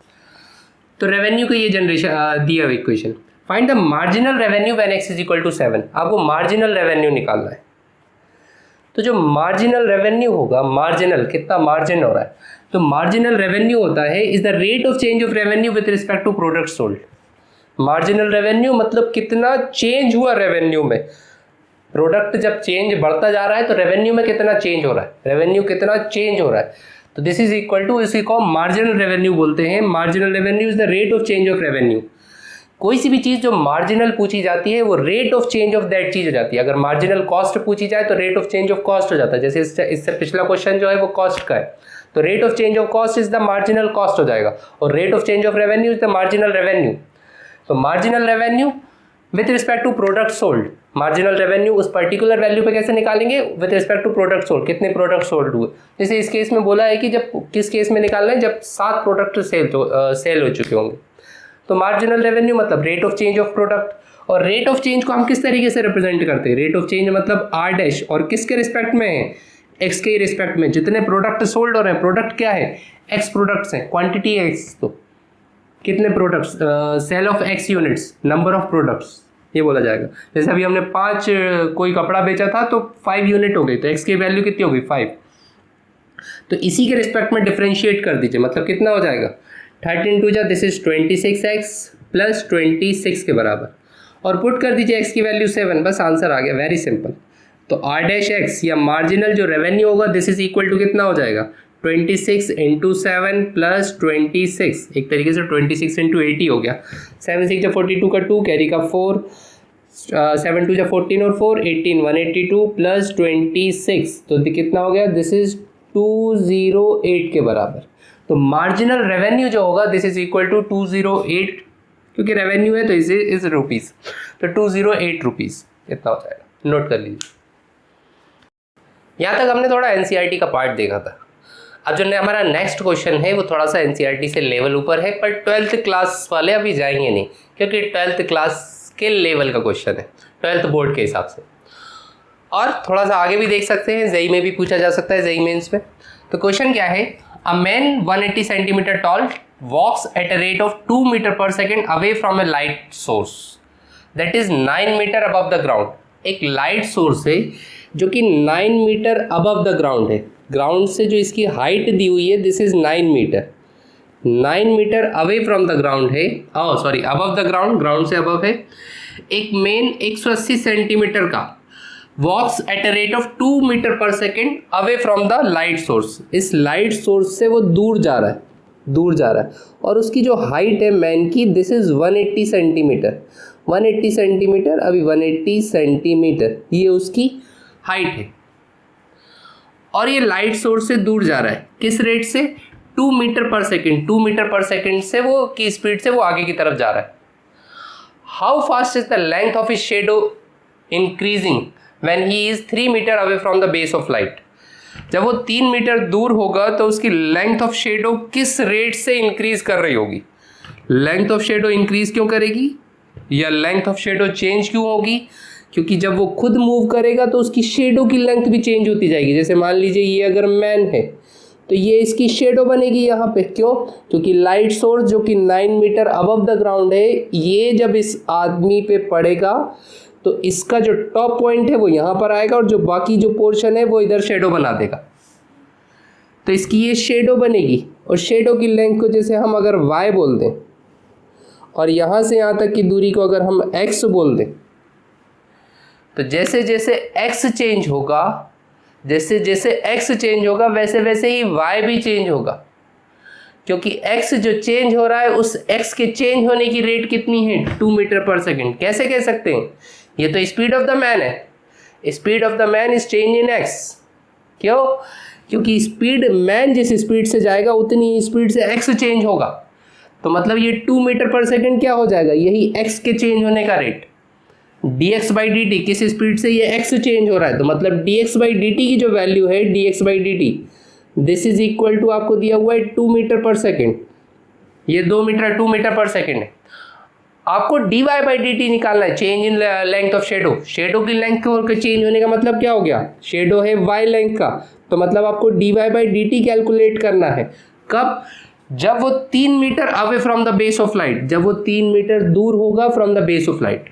तो रेवेन्यू का ये जनरेशन दिया हुआ equation. Find the marginal revenue when x is equal to 7। आपको मार्जिनल रेवेन्यू निकालना है, तो जो मार्जिनल रेवेन्यू होगा, मार्जिनल कितना मार्जिन हो रहा है, तो मार्जिनल रेवेन्यू होता है is the rate of change of revenue with respect to product sold. Marginal revenue मतलब कितना चेंज हुआ रेवेन्यू में, प्रोडक्ट जब चेंज बढ़ता जा रहा है तो रेवेन्यू में कितना चेंज हो रहा है, रेवेन्यू कितना चेंज हो रहा है, तो दिस इज इक्वल टू, इसी को मार्जिनल रेवेन्यू बोलते हैं। Marginal revenue is the rate of change of revenue. कोई सी भी चीज़ जो मार्जिनल पूछी जाती है वो rate of change of that चीज़ हो जाती है। अगर मार्जिनल कॉस्ट पूछी जाए तो rate of change of cost हो जाता है, जैसे इससे पिछला क्वेश्चन जो है वो कॉस्ट का है, तो rate of change of cost is the marginal cost हो जाएगा, और rate of change of revenue is the marginal revenue. तो marginal revenue with respect to product sold, marginal revenue उस पर्टिकुलर वैल्यू पे कैसे निकालेंगे, with respect to product sold, कितने प्रोडक्ट सोल्ड हुए। जैसे इस केस में बोला है कि जब किस केस में निकालना है, जब 7 प्रोडक्ट सेल हो चुके होंगे, तो मार्जिनल रेवेन्यू मतलब rate of change of product. और रेट ऑफ चेंज को हम किस तरीके से रिप्रेजेंट करते हैं, रेट ऑफ चेंज मतलब आर डैश, और किसके रिस्पेक्ट में है, एक्स के रिस्पेक्ट में। जितने प्रोडक्ट सोल्ड हो रहे हैं, प्रोडक्ट क्या है, एक्स प्रोडक्ट्स हैं, क्वांटिटी है एक्स, तो कितने products, sale of x units, number of products, ये बोला जाएगा। जैसे अभी हमने 5 कोई कपड़ा बेचा था तो 5 यूनिट हो गई, तो एक्स की वैल्यू कितनी हो गई 5, तो इसी के रिस्पेक्ट में डिफ्रेंशिएट कर दीजिए, मतलब कितना हो जाएगा 13 2 जा, दिस इज 26x प्लस 26 के बराबर, और पुट कर दीजिए x की वैल्यू 7, बस आंसर आ गया, वेरी सिंपल। तो r डैश एक्स या मार्जिनल जो रेवेन्यू होगा, दिस इज इक्वल टू कितना हो जाएगा 26 इंटू 7 प्लस 26, एक तरीके से 26 इंटू 80 हो गया, 7 6 जा 42 का 2, कैरी का 4, 7 2 जा 14 और 4 18, 182 प्लस 26, तो कितना हो गया, दिस इज 208 के बराबर। तो मार्जिनल रेवेन्यू जो होगा दिस इज इक्वल टू 208, क्योंकि रेवेन्यू है तो इज रुपीज़, तो 208 रुपीज़ इतना हो जाएगा। नोट कर लीजिए। यहाँ तक हमने थोड़ा एनसीईआरटी का पार्ट देखा था। अब जो हमारा नेक्स्ट क्वेश्चन है वो थोड़ा सा एनसीईआरटी से लेवल ऊपर है, पर 12th क्लास वाले अभी जाएंगे नहीं, क्योंकि 12th क्लास के लेवल का क्वेश्चन है 12th बोर्ड के हिसाब से। और थोड़ा सा आगे भी देख सकते हैं, जेई में भी पूछा जा सकता है, जेई मेंस में। तो क्वेश्चन क्या है, a man 180 centimetre tall walks at a rate of 2 metre per second away from a light source that is 9 metre above the ground. एक लाइट सोर्स है जो कि 9 मीटर अबव द ग्राउंड है, ग्राउंड से जो इसकी हाइट दी हुई है this is 9 metre, 9 metre away from the ground है, sorry above the ground, ground से अबव है, एक मेन 180 सेंटीमीटर का walks at a rate of 2 metre per second away from the light source, इस लाइट सोर्स से वो दूर जा रहा है और उसकी जो हाइट है मैन की, दिस इज 180 सेंटीमीटर, 180 सेंटीमीटर, अभी 180 सेंटीमीटर ये उसकी हाइट है और ये लाइट सोर्स से दूर जा रहा है, किस रेट से? 2 metre per second, 2 metre per second से वो की स्पीड से वो आगे की तरफ जा रहा है। How fast is the length of his shadow increasing when he is 3 metre away from the base of light, जब वो 3 मीटर दूर होगा तो उसकी लेंथ ऑफ शेडो किस रेट से इंक्रीज कर रही होगी? लेंथ ऑफ शेडो इंक्रीज क्यों करेगी या लेंथ ऑफ शेडो चेंज क्यों होगी? क्योंकि जब वो खुद मूव करेगा तो उसकी शेडो की लेंथ भी चेंज होती जाएगी। जैसे मान लीजिए ये अगर मैन है तो ये इसकी शेडो बनेगी यहाँ पे, क्यों? क्योंकि लाइट सोर्स जो कि 9 मीटर अबव द ग्राउंड है, ये जब इस आदमी पे पड़ेगा तो इसका जो टॉप पॉइंट है वो यहाँ पर आएगा और जो बाकी जो पोर्शन है वो इधर शेडो बना देगा, तो इसकी ये शेडो बनेगी। और शेडो की लेंथ को जैसे हम अगर y बोल दें और यहाँ से यहाँ तक की दूरी को अगर हम x बोल दें, तो जैसे जैसे x चेंज होगा, जैसे जैसे x चेंज होगा वैसे वैसे ही y भी चेंज होगा, क्योंकि x जो चेंज हो रहा है उस x के चेंज होने की रेट कितनी है? 2 मीटर पर सेकेंड। कैसे कह सकते हैं? ये तो स्पीड ऑफ द मैन है, speed of the man is change in x। क्यों? क्योंकि स्पीड मैन जिस स्पीड से जाएगा उतनी ही स्पीड से x चेंज होगा, तो मतलब ये 2 मीटर पर सेकेंड क्या हो जाएगा? यही x के चेंज होने का rate. dx by D T, किस स्पीड से ये x चेंज हो रहा है, तो मतलब dx बाई डी टी की जो वैल्यू है dx by D t, this is equal to आपको दिया हुआ है 2 मीटर पर सेकेंड, ये 2 मीटर पर सेकेंड है। आपको dy बाई डी टी निकालना है, change in length of shadow. Shadow की लेंथ के चेंज होने का मतलब क्या हो गया? शेडो है y लेंथ का, तो मतलब आपको dy by D t calculate करना है। कब? जब वो 3 metre away from the base of light, जब वो 3 मीटर दूर होगा from the base of light.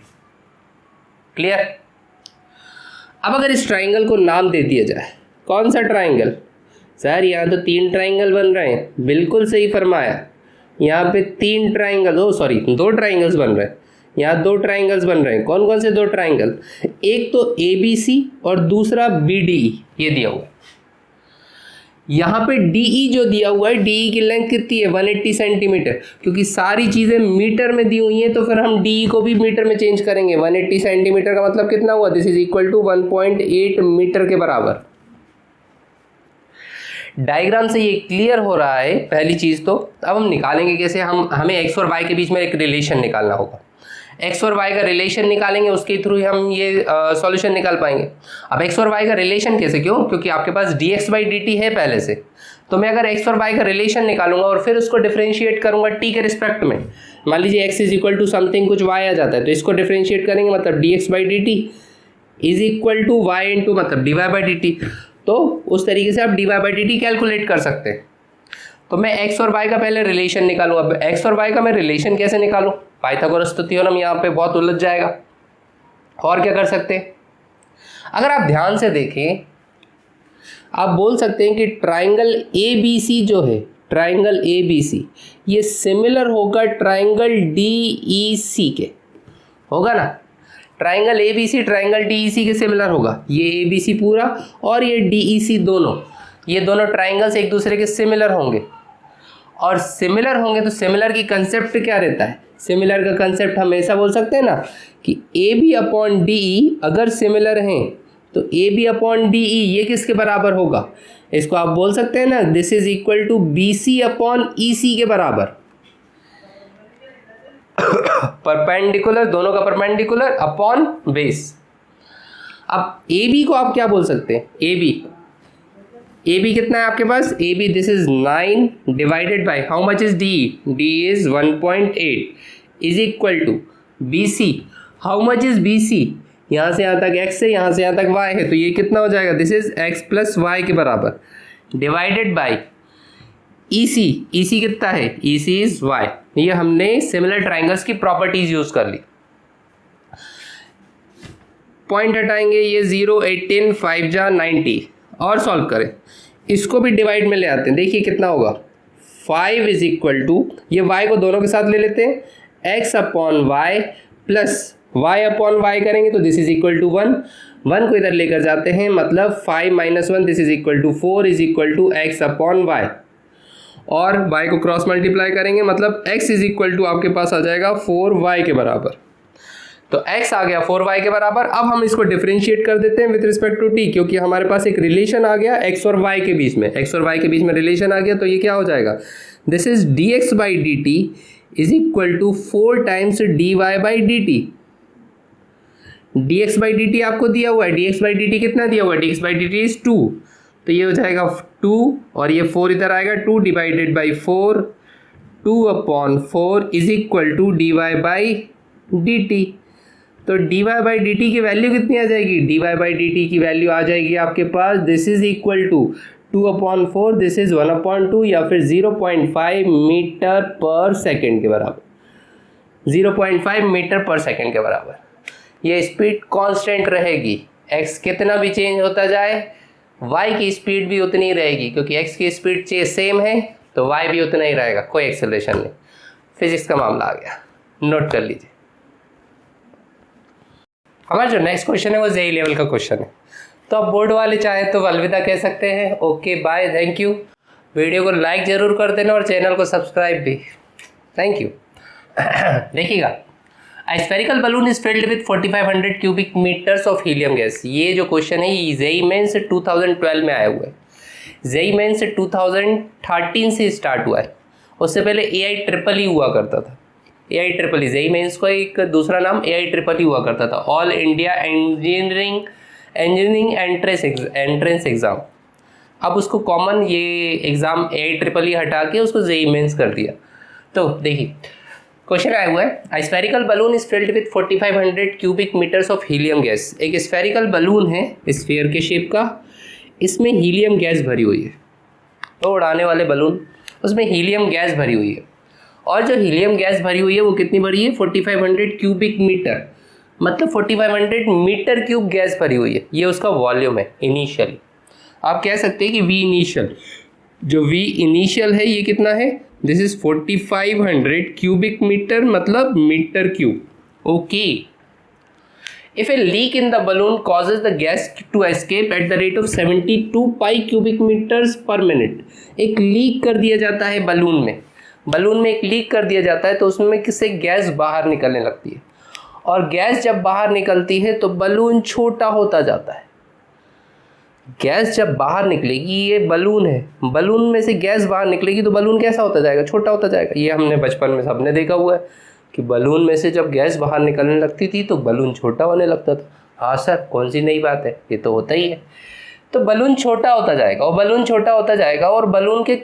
Clear? अब अगर इस ट्राइंगल को नाम दे दिया जाए, कौन सा ट्राइंगल? सर यहाँ तो 3 ट्राइंगल बन रहे हैं, बिल्कुल सही फरमाया, यहाँ पे 3 ट्राइंगल, 2 ट्राइंगल्स बन रहे हैं, यहाँ 2 ट्राइंगल्स बन रहे हैं। कौन कौन से 2 ट्राइंगल? एक तो ABC और दूसरा BDE, ये दिया हुआ है। यहाँ पे DE जो दिया हुआ है, DE की लेंथ कितनी है? 180 सेंटीमीटर, क्योंकि सारी चीज़ें मीटर में दी हुई हैं तो फिर हम DE को भी मीटर में चेंज करेंगे। 180 सेंटीमीटर का मतलब कितना हुआ? This is equal to 1.8 metre के बराबर। डायग्राम से ये क्लियर हो रहा है पहली चीज़। तो अब हम निकालेंगे कैसे? हमें x और y के बीच में एक रिलेशन निकालना होगा। x और y का रिलेशन निकालेंगे, उसके थ्रू ही हम ये सॉल्यूशन निकाल पाएंगे। अब x और y का रिलेशन कैसे? क्यों? क्योंकि आपके पास dx बाई डी टी है पहले से, तो मैं अगर x और y का रिलेशन निकालूंगा और फिर उसको डिफरेंशिएट करूंगा t के रिस्पेक्ट में, मान लीजिए x is equal to something कुछ y आ जाता है, तो इसको डिफरेंशिएट करेंगे, मतलब dx by D T is equal to y into मतलब dy बाई डी टी। तो उस तरीके से आप dy by D t calculate कर सकते हैं। तो मैं x और y का पहले रिलेशन निकालूँ। अब x और y का मैं रिलेशन कैसे निकालूँ? पाइथागोरस थ्योरम यहाँ पे बहुत उलझ जाएगा। और क्या कर सकते हैं? अगर आप ध्यान से देखें, आप बोल सकते हैं कि ट्राइंगल ABC जो है, ट्राइंगल ABC ये सिमिलर होगा ट्राइंगल DEC के, होगा ना? ट्राइंगल ABC ट्राइंगल DEC के सिमिलर होगा। ये ABC पूरा और ये DEC दोनों, ये दोनों ट्राइंगल्स एक दूसरे के सिमिलर होंगे। और सिमिलर होंगे तो सिमिलर की कंसेप्ट क्या रहता है? सिमिलर का कंसेप्ट हम ऐसा बोल सकते हैं ना कि AB अपॉन DE अगर सिमिलर हैं तो AB अपॉन DE ये किसके बराबर होगा? इसको आप बोल सकते हैं ना, this is equal to BC upon EC के बराबर। परपेंडिकुलर, दोनों का परपेंडिकुलर अपॉन बेस। अब AB को आप क्या बोल सकते हैं? AB कितना है आपके पास? AB this is 9 divided by how much is DE? DE is 1.8 is equal to BC। How much is BC? यहाँ से यहाँ तक x है, यहाँ से यहाँ तक y है, तो ये कितना हो जाएगा? This is x plus y के बराबर डिवाइडेड बाय EC। EC कितना है? EC is y। ये हमने सिमिलर ट्राइंगल्स की प्रॉपर्टीज यूज कर ली। पॉइंट हटाएंगे, ये 0 18 5 जा 90 और सॉल्व करें। इसको भी डिवाइड में ले आते हैं, देखिए कितना होगा 5 इज इक्वल टू, ये y को दोनों के साथ ले लेते हैं, x upon y plus y upon y करेंगे तो दिस इज इक्वल टू 1, 1 को इधर लेकर जाते हैं, मतलब 5 minus 1 this is equal to 4 is equal to x upon y, और y को क्रॉस मल्टीप्लाई करेंगे, मतलब x इज इक्वल टू आपके पास आ जाएगा 4y के बराबर। तो x आ गया 4y के बराबर। अब हम इसको डिफरेंशिएट कर देते हैं विद रिस्पेक्ट टू t, क्योंकि हमारे पास एक रिलेशन आ गया x और y के बीच में, x और y के बीच में रिलेशन आ गया, तो ये क्या हो जाएगा, this is dx by D T is equal to 4 times dy by D t. dx by D T आपको दिया हुआ है, dx बाई डी टी कितना दिया हुआ है, dx by D T is 2, तो ये हो जाएगा 2 और ये 4 इधर आएगा, 2 divided by 4, 2 upon 4 is equal to dy by D T. तो dy बाई डी टी की वैल्यू कितनी आ जाएगी, dy बाई डी टी की वैल्यू आ जाएगी आपके पास, this is equal to 2 upon 4, this is 1 upon 2, या फिर 0.5 मीटर पर सेकेंड के बराबर, 0.5 मीटर पर सेकेंड के बराबर। ये स्पीड कांस्टेंट रहेगी, x कितना भी चेंज होता जाए y की स्पीड भी उतनी ही रहेगी, क्योंकि x की स्पीड सेम है तो y भी उतना ही रहेगा, कोई एक्सेलरेशन नहीं। फिजिक्स का मामला आ गया, नोट कर लीजिए। हमारा जो नेक्स्ट क्वेश्चन है वो जेई लेवल का क्वेश्चन है, तो आप बोर्ड वाले चाहे तो अलविदा कह सकते हैं, okay bye, thank you. Video को लाइक ज़रूर कर देना और चैनल को सब्सक्राइब भी, थैंक यू। देखिएगा, A spherical balloon is filled with 4500 cubic meters of helium gas। ये जो क्वेश्चन है ये जेई मेंस 2012 में आया हुआ है, जेई मेंस 2013 से स्टार्ट हुआ है, उससे पहले AI हुआ करता था। AI जेई मेंस को एक दूसरा नाम AI हुआ करता था, all India engineering entrance exam. अब उसको कॉमन ये एग्ज़ाम AI हटा के उसको जेई मेंस कर दिया। तो देखिए क्वेश्चन आया हुआ है, A spherical balloon is filled with 4500 cubic meters of helium gas। एक स्फेरिकल बलून है स्फीयर के शेप का, इसमें हीलियम गैस भरी हुई है, तो उड़ाने वाले बलून उसमें हीलियम गैस भरी हुई है, और जो हीलियम गैस भरी हुई है वो कितनी भरी है, 4500 क्यूबिक मीटर, मतलब 4500 मीटर क्यूब गैस भरी हुई है। ये उसका वॉल्यूम है इनिशियली। आप कह सकते हैं कि V इनिशियल, जो V इनिशियल है ये कितना है, दिस इज 4500 क्यूबिक मीटर, मतलब metre cube, okay. If a leak in the balloon causes the gas to escape at the rate of 72 pi cubic metres per minute. एक लीक कर दिया जाता है बलून में एक लीक कर दिया जाता है, तो उसमें किससे गैस बाहर निकलने लगती है, और गैस जब बाहर निकलती है तो बलून छोटा होता जाता है। गैस जब बाहर निकलेगी, ये बलून है, बलून में से गैस बाहर निकलेगी तो बलून कैसा होता जाएगा, छोटा होता जाएगा। ये हमने बचपन में सबने देखा हुआ है कि बलून में से जब गैस बाहर निकलने लगती थी तो बलून छोटा होने लगता था। हाँ सर, कौन सी नई बात है, ये तो होता ही है। तो बलून छोटा होता जाएगा और बलून छोटा होता जाएगा, और बलून के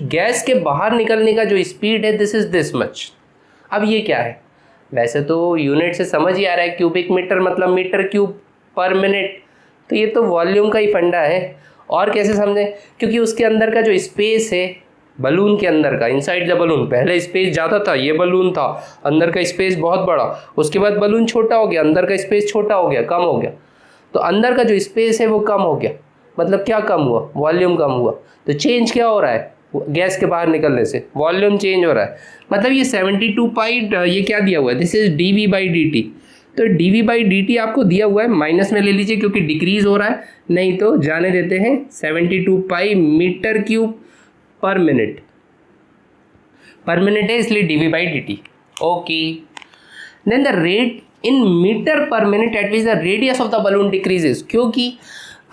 गैस के बाहर निकलने का जो स्पीड है दिस इज दिस मच। अब ये क्या है, वैसे तो यूनिट से समझ ही आ रहा है, क्यूबिक मीटर मतलब मीटर क्यूब पर मिनट, तो ये तो वॉल्यूम का ही फंडा है। और कैसे समझें, क्योंकि उसके अंदर का जो स्पेस है बलून के अंदर का, इनसाइड द बलून, पहले स्पेस ज़्यादा था, ये बलून था, अंदर का स्पेस बहुत बड़ा, उसके बाद बलून छोटा हो गया, अंदर का स्पेस छोटा हो गया, कम हो गया, तो अंदर का जो स्पेस है वो कम हो गया, मतलब क्या कम हुआ, वॉल्यूम कम हुआ। तो चेंज क्या हो रहा है, गैस के बाहर निकलने से वॉल्यूम चेंज हो रहा है, मतलब ये 72 पाई, ये क्या दिया हुआ है, this is dV by D T. तो dV बाई डी टी आपको दिया हुआ है, माइनस में ले लीजिए क्योंकि डिक्रीज हो रहा है, नहीं तो जाने देते हैं 72 pi metre cube per minute है, इसलिए dV by D t, okay. Then the rate in metre per minute at which the radius of the balloon decreases, क्योंकि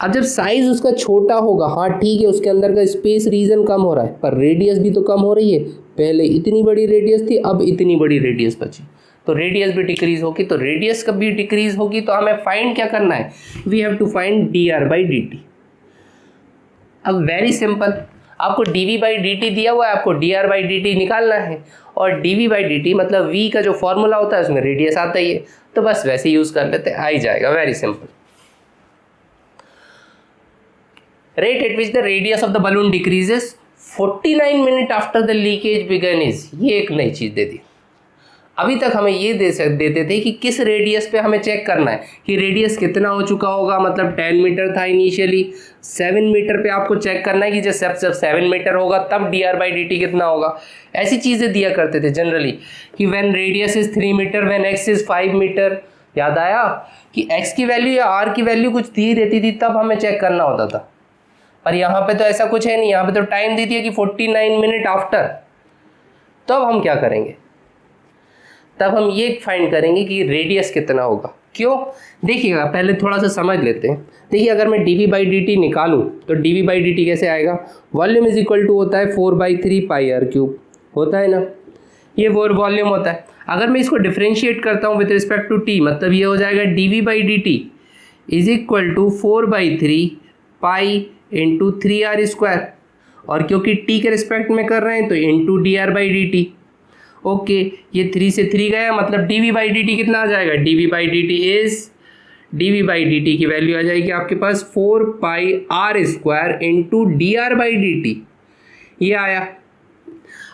अब जब साइज उसका छोटा होगा, हाँ ठीक है, उसके अंदर का स्पेस रीजन कम हो रहा है, पर रेडियस भी तो कम हो रही है, पहले इतनी बड़ी रेडियस थी, अब इतनी बड़ी रेडियस बची, तो रेडियस भी डिक्रीज होगी। तो रेडियस कभी डिक्रीज होगी तो हमें फाइंड क्या करना है, we have to find dr by D t. अब वेरी सिंपल, आपको dV बाई डी टी दिया हुआ है, आपको dr बाई डी टी निकालना है, और dV बाई डी टी मतलब v का जो फॉर्मूला होता है उसमें रेडियस आता ही है, तो बस वैसे यूज़ कर लेते हैं, आ ही जाएगा, very simple. Rate at which the radius of the balloon decreases 49 minute after the leakage begun is, ये एक नई चीज़ दे दी। अभी तक हमें ये देते थे कि किस रेडियस पे हमें चेक करना है कि रेडियस कितना हो चुका होगा, मतलब 10 मीटर था इनिशियली, 7 मीटर पे आपको चेक करना है कि जब 7 मीटर होगा तब dr/dt कितना होगा। ऐसी चीज़ें दिया करते थे जनरली कि when radius is 3 metre, when x is 5 metre. याद आया कि x की वैल्यू या r की वैल्यू कुछ दी रहती थी तब हमें चेक करना होता था, पर यहाँ पे तो ऐसा कुछ है नहीं। यहाँ पे तो टाइम दी थी कि 49 मिनट आफ्टर। तब हम क्या करेंगे, तब हम ये फाइंड करेंगे कि रेडियस कितना होगा। क्यों, देखिएगा पहले थोड़ा सा समझ लेते हैं। देखिए अगर मैं dv/dt निकालूं तो dv/dt कैसे आएगा, वॉल्यूम इज इक्वल टू होता है 4/3 पाई r क्यूब, होता है ना, ये वॉल्यूम होता है। अगर मैं इसको डिफ्रेंशिएट करता हूँ विद रिस्पेक्ट टू t, मतलब ये हो जाएगा dv/dt is equal to 4/3 pi into 3r², और क्योंकि t के रिस्पेक्ट में कर रहे हैं तो इंटू dr/dt। ओके, ये 3 से 3 गया, मतलब dv/dt कितना आ जाएगा, dv/dt की वैल्यू आ जाएगी आपके पास 4 पाई r² इंटू dr/dt। ये आया।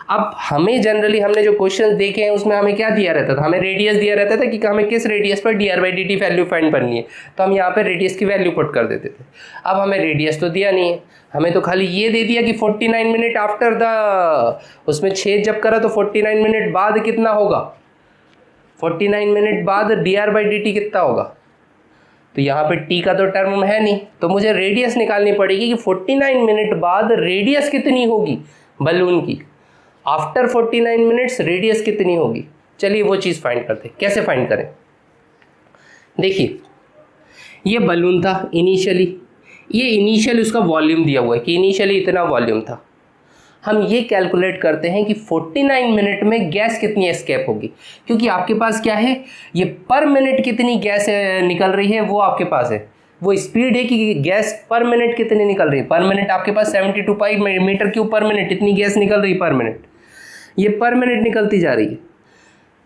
अब हमें जनरली हमने जो क्वेश्चन देखे हैं उसमें हमें क्या दिया रहता था, हमें रेडियस दिया रहता था कि हमें किस रेडियस पर dr/dt वैल्यू फाइंड करनी है, तो हम यहाँ पर रेडियस की वैल्यू पुट कर देते थे। अब हमें रेडियस तो दिया नहीं है, हमें तो खाली ये दे दिया कि 49 मिनट आफ्टर द, उसमें छेद जब करा तो 49 मिनट बाद कितना होगा, 49 मिनट बाद dr/dt कितना होगा। तो यहाँ पे t का तो टर्म है नहीं, तो मुझे रेडियस निकालनी पड़ेगी कि 49 मिनट बाद रेडियस कितनी होगी बलून की, आफ्टर 49 मिनट्स रेडियस कितनी होगी। चलिए वो चीज़ फाइंड करते हैं। कैसे फाइंड करें, देखिए ये बलून था इनिशियली, ये इनिशियल उसका वॉल्यूम दिया हुआ है कि इनिशियली इतना वॉल्यूम था। हम ये कैलकुलेट करते हैं कि 49 मिनट में गैस कितनी एस्केप होगी, क्योंकि आपके पास क्या है, ये पर मिनट कितनी गैस निकल रही है वो आपके पास है, वो स्पीड है कि गैस पर मिनट कितनी निकल रही है। पर मिनट आपके पास 72 pi metre cube per minute, इतनी गैस निकल रही है पर मिनट, ये पर मिनट निकलती जा रही है।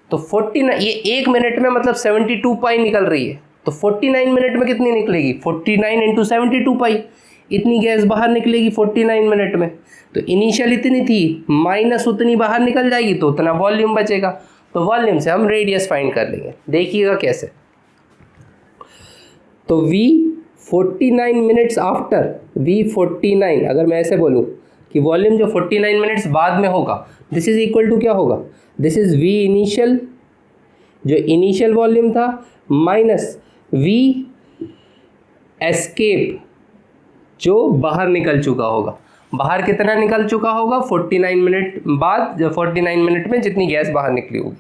तो 49, ये 1 मिनट में मतलब 72 पाई निकल रही है, तो 49 मिनट में कितनी निकलेगी, 49 इंटू 72 पाई, इतनी गैस बाहर निकलेगी 49 मिनट में। तो इनिशियल इतनी थी माइनस उतनी बाहर निकल जाएगी, तो उतना वॉल्यूम बचेगा। तो वॉल्यूम से हम रेडियस फाइंड कर लेंगे। देखिएगा कैसे, तो v 49 मिनट्स आफ्टर, v49 अगर मैं ऐसे बोलूँ कि वॉल्यूम जो 49 मिनट्स बाद में होगा, दिस इज इक्वल टू क्या होगा, दिस इज v इनिशियल, जो इनिशियल वॉल्यूम था, माइनस v एस्केप जो बाहर निकल चुका होगा। बाहर कितना निकल चुका होगा 49 मिनट बाद, जब 49 मिनट में जितनी गैस बाहर निकली होगी।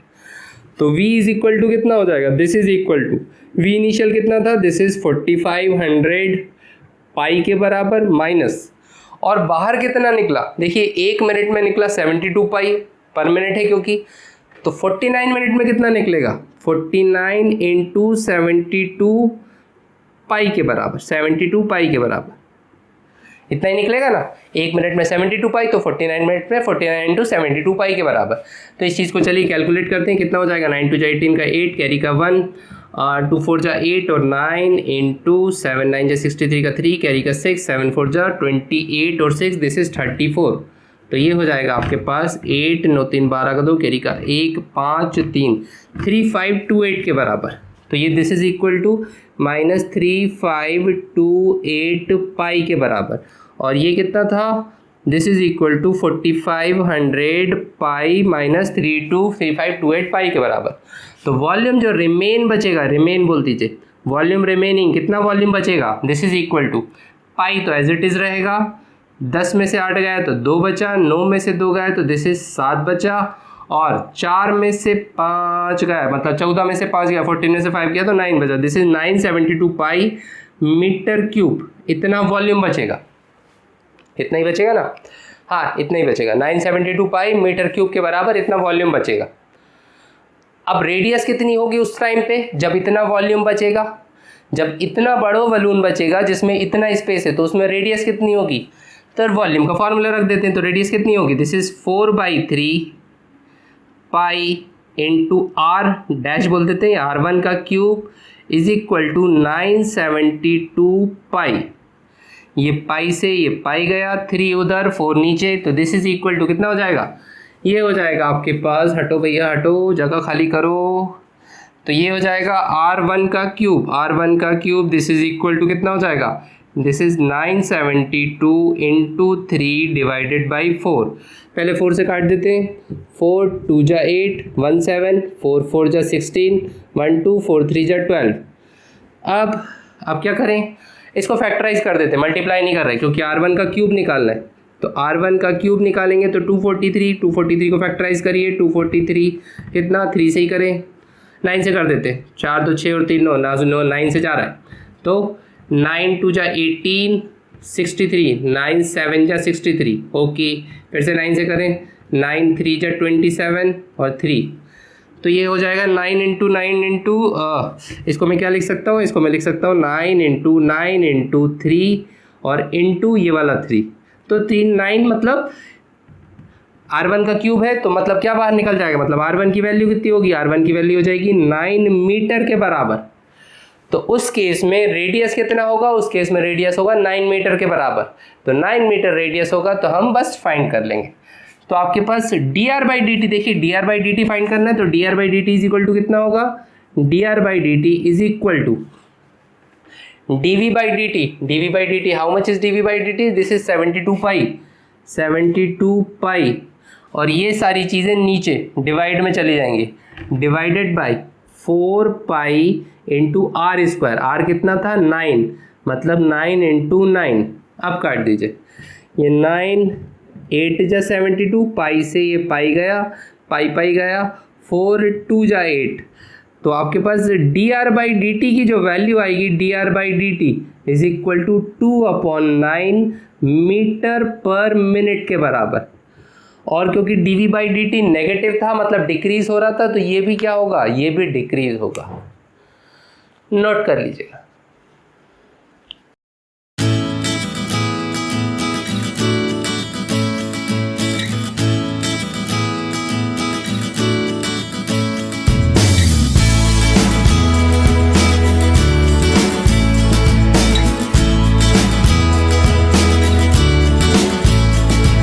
तो v इज इक्वल टू कितना हो जाएगा, this is equal to v initial कितना था, दिस इज 4500 पाई के बराबर, माइनस, और बाहर कितना निकला, देखिए 1 मिनट में निकला 72 पाई पर मिनट है क्योंकि, तो 49 मिनट में कितना निकलेगा, 49 इंटू 72 पाई के बराबर, 72 पाई के बराबर इतना ही निकलेगा ना। 1 मिनट में 72 पाई, तो 49 मिनट में 49 इंटू 72 पाई के बराबर। तो इस चीज़ को चलिए कैलकुलेट करते हैं, कितना हो जाएगा, 9 2 18 का 8, कैरी का 1, 2 4 जा 8 और 9 इंटू 7 9 जा 63 का 3, कैरी का 6, 7 4 जा 28 और 6, दिस इज 34। तो ये हो जाएगा आपके पास 8 9 3 12 का 2, कैरी का 1 5 3 3528 के बराबर। तो ये this is equal to minus 3528 pi के बराबर, और ये कितना था, this is equal to 4500 pi minus 3528 pi के बराबर। तो वॉल्यूम जो रिमेन बचेगा, रिमेन बोल दीजिए, वॉल्यूम रिमेनिंग, कितना वॉल्यूम बचेगा, दिस इज इक्वल टू पाई तो एज इट इज़ रहेगा, 10 में से 8 गया तो 2 बचा, 9 में से 2 गया तो दिस इज 7 बचा, और 4 में से 5 गया मतलब 14 में से 5 गया, 14 में से 5 गया तो 9 बचा, this is 972 pi metre cube. इतना वॉल्यूम बचेगा, इतना ही बचेगा ना, हाँ इतना ही बचेगा, 972 पाई मीटर क्यूब के बराबर इतना वॉल्यूम बचेगा। अब रेडियस कितनी होगी उस टाइम पे जब इतना वॉल्यूम बचेगा, जब इतना बड़ा बलून बचेगा जिसमें इतना स्पेस है, तो उसमें रेडियस कितनी होगी, तो वॉल्यूम का फॉर्मूला रख देते हैं। तो रेडियस कितनी होगी, this is 4/3 pi into R dash बोल देते हैं, R1 का cube is equal to 972 pi, ये पाई से ये पाई गया, 3 उधर 4 नीचे, तो दिस इज इक्वल टू कितना हो जाएगा, ये हो जाएगा आपके पास, हटो भैया हटो, जगह खाली करो। तो ये हो जाएगा R1 का क्यूब, R1 का cube this is equal to कितना हो जाएगा, this is 972 into 3 divided by 4। पहले 4 से काट देते हैं, 4 2 जा 8, 1 7, 4 4 जा 16, 1 2, 4 3 जा 12। अब क्या करें, इसको फैक्टराइज कर देते हैं, मल्टीप्लाई नहीं कर रहे क्योंकि R1 का क्यूब निकालना है। तो R1 का क्यूब निकालेंगे तो 243, 243 को फैक्टराइज करिए, 243 कितना, 3 से ही करें, 9 से कर देते, 4 2 6 और 3 9, 9 से 4 है तो 9 2 जा 18, 63, 9 7 जा 63, ओके। फिर से 9 से करें, 9 3 जा 27 और 3, तो ये हो जाएगा 9 इंटू 9 इंटू, इसको मैं क्या लिख सकता हूँ, इसको मैं लिख सकता हूँ 9 इंटू 9 इंटू 3 और इंटू ये वाला 3, तो 3 9 मतलब R1 का क्यूब है, तो मतलब क्या बाहर निकल जाएगा, मतलब R1 की वैल्यू कितनी होगी, R1 की वैल्यू हो जाएगी 9 मीटर के बराबर। तो उस केस में रेडियस कितना होगा, उस केस में रेडियस होगा 9 मीटर के बराबर। तो 9 मीटर रेडियस होगा तो हम बस फाइंड कर लेंगे। तो आपके पास dr/dt, देखिए dr/dt फाइंड करना है तो dr/dt इज इक्वल टू कितना होगा, dr/dt is equal to dv/dt, dv/dt how much is dv/dt, this is 72 pi, 72 pi, और ये सारी चीज़ें नीचे डिवाइड में चली जाएंगी, divided by 4 pi into R square, R कितना था 9, मतलब 9 इंटू 9। अब काट दीजिए, ये 9 8 जा 72, पाई से ये पाई गया, पाई गया, 4 2 जा 8, तो आपके पास dr/dt की जो वैल्यू आएगी, dr/dt is equal to 2/9 metre per minute के बराबर। और क्योंकि dv/dt नेगेटिव था, मतलब डिक्रीज हो रहा था, तो ये भी क्या होगा, ये भी डिक्रीज होगा, नोट कर लीजिएगा।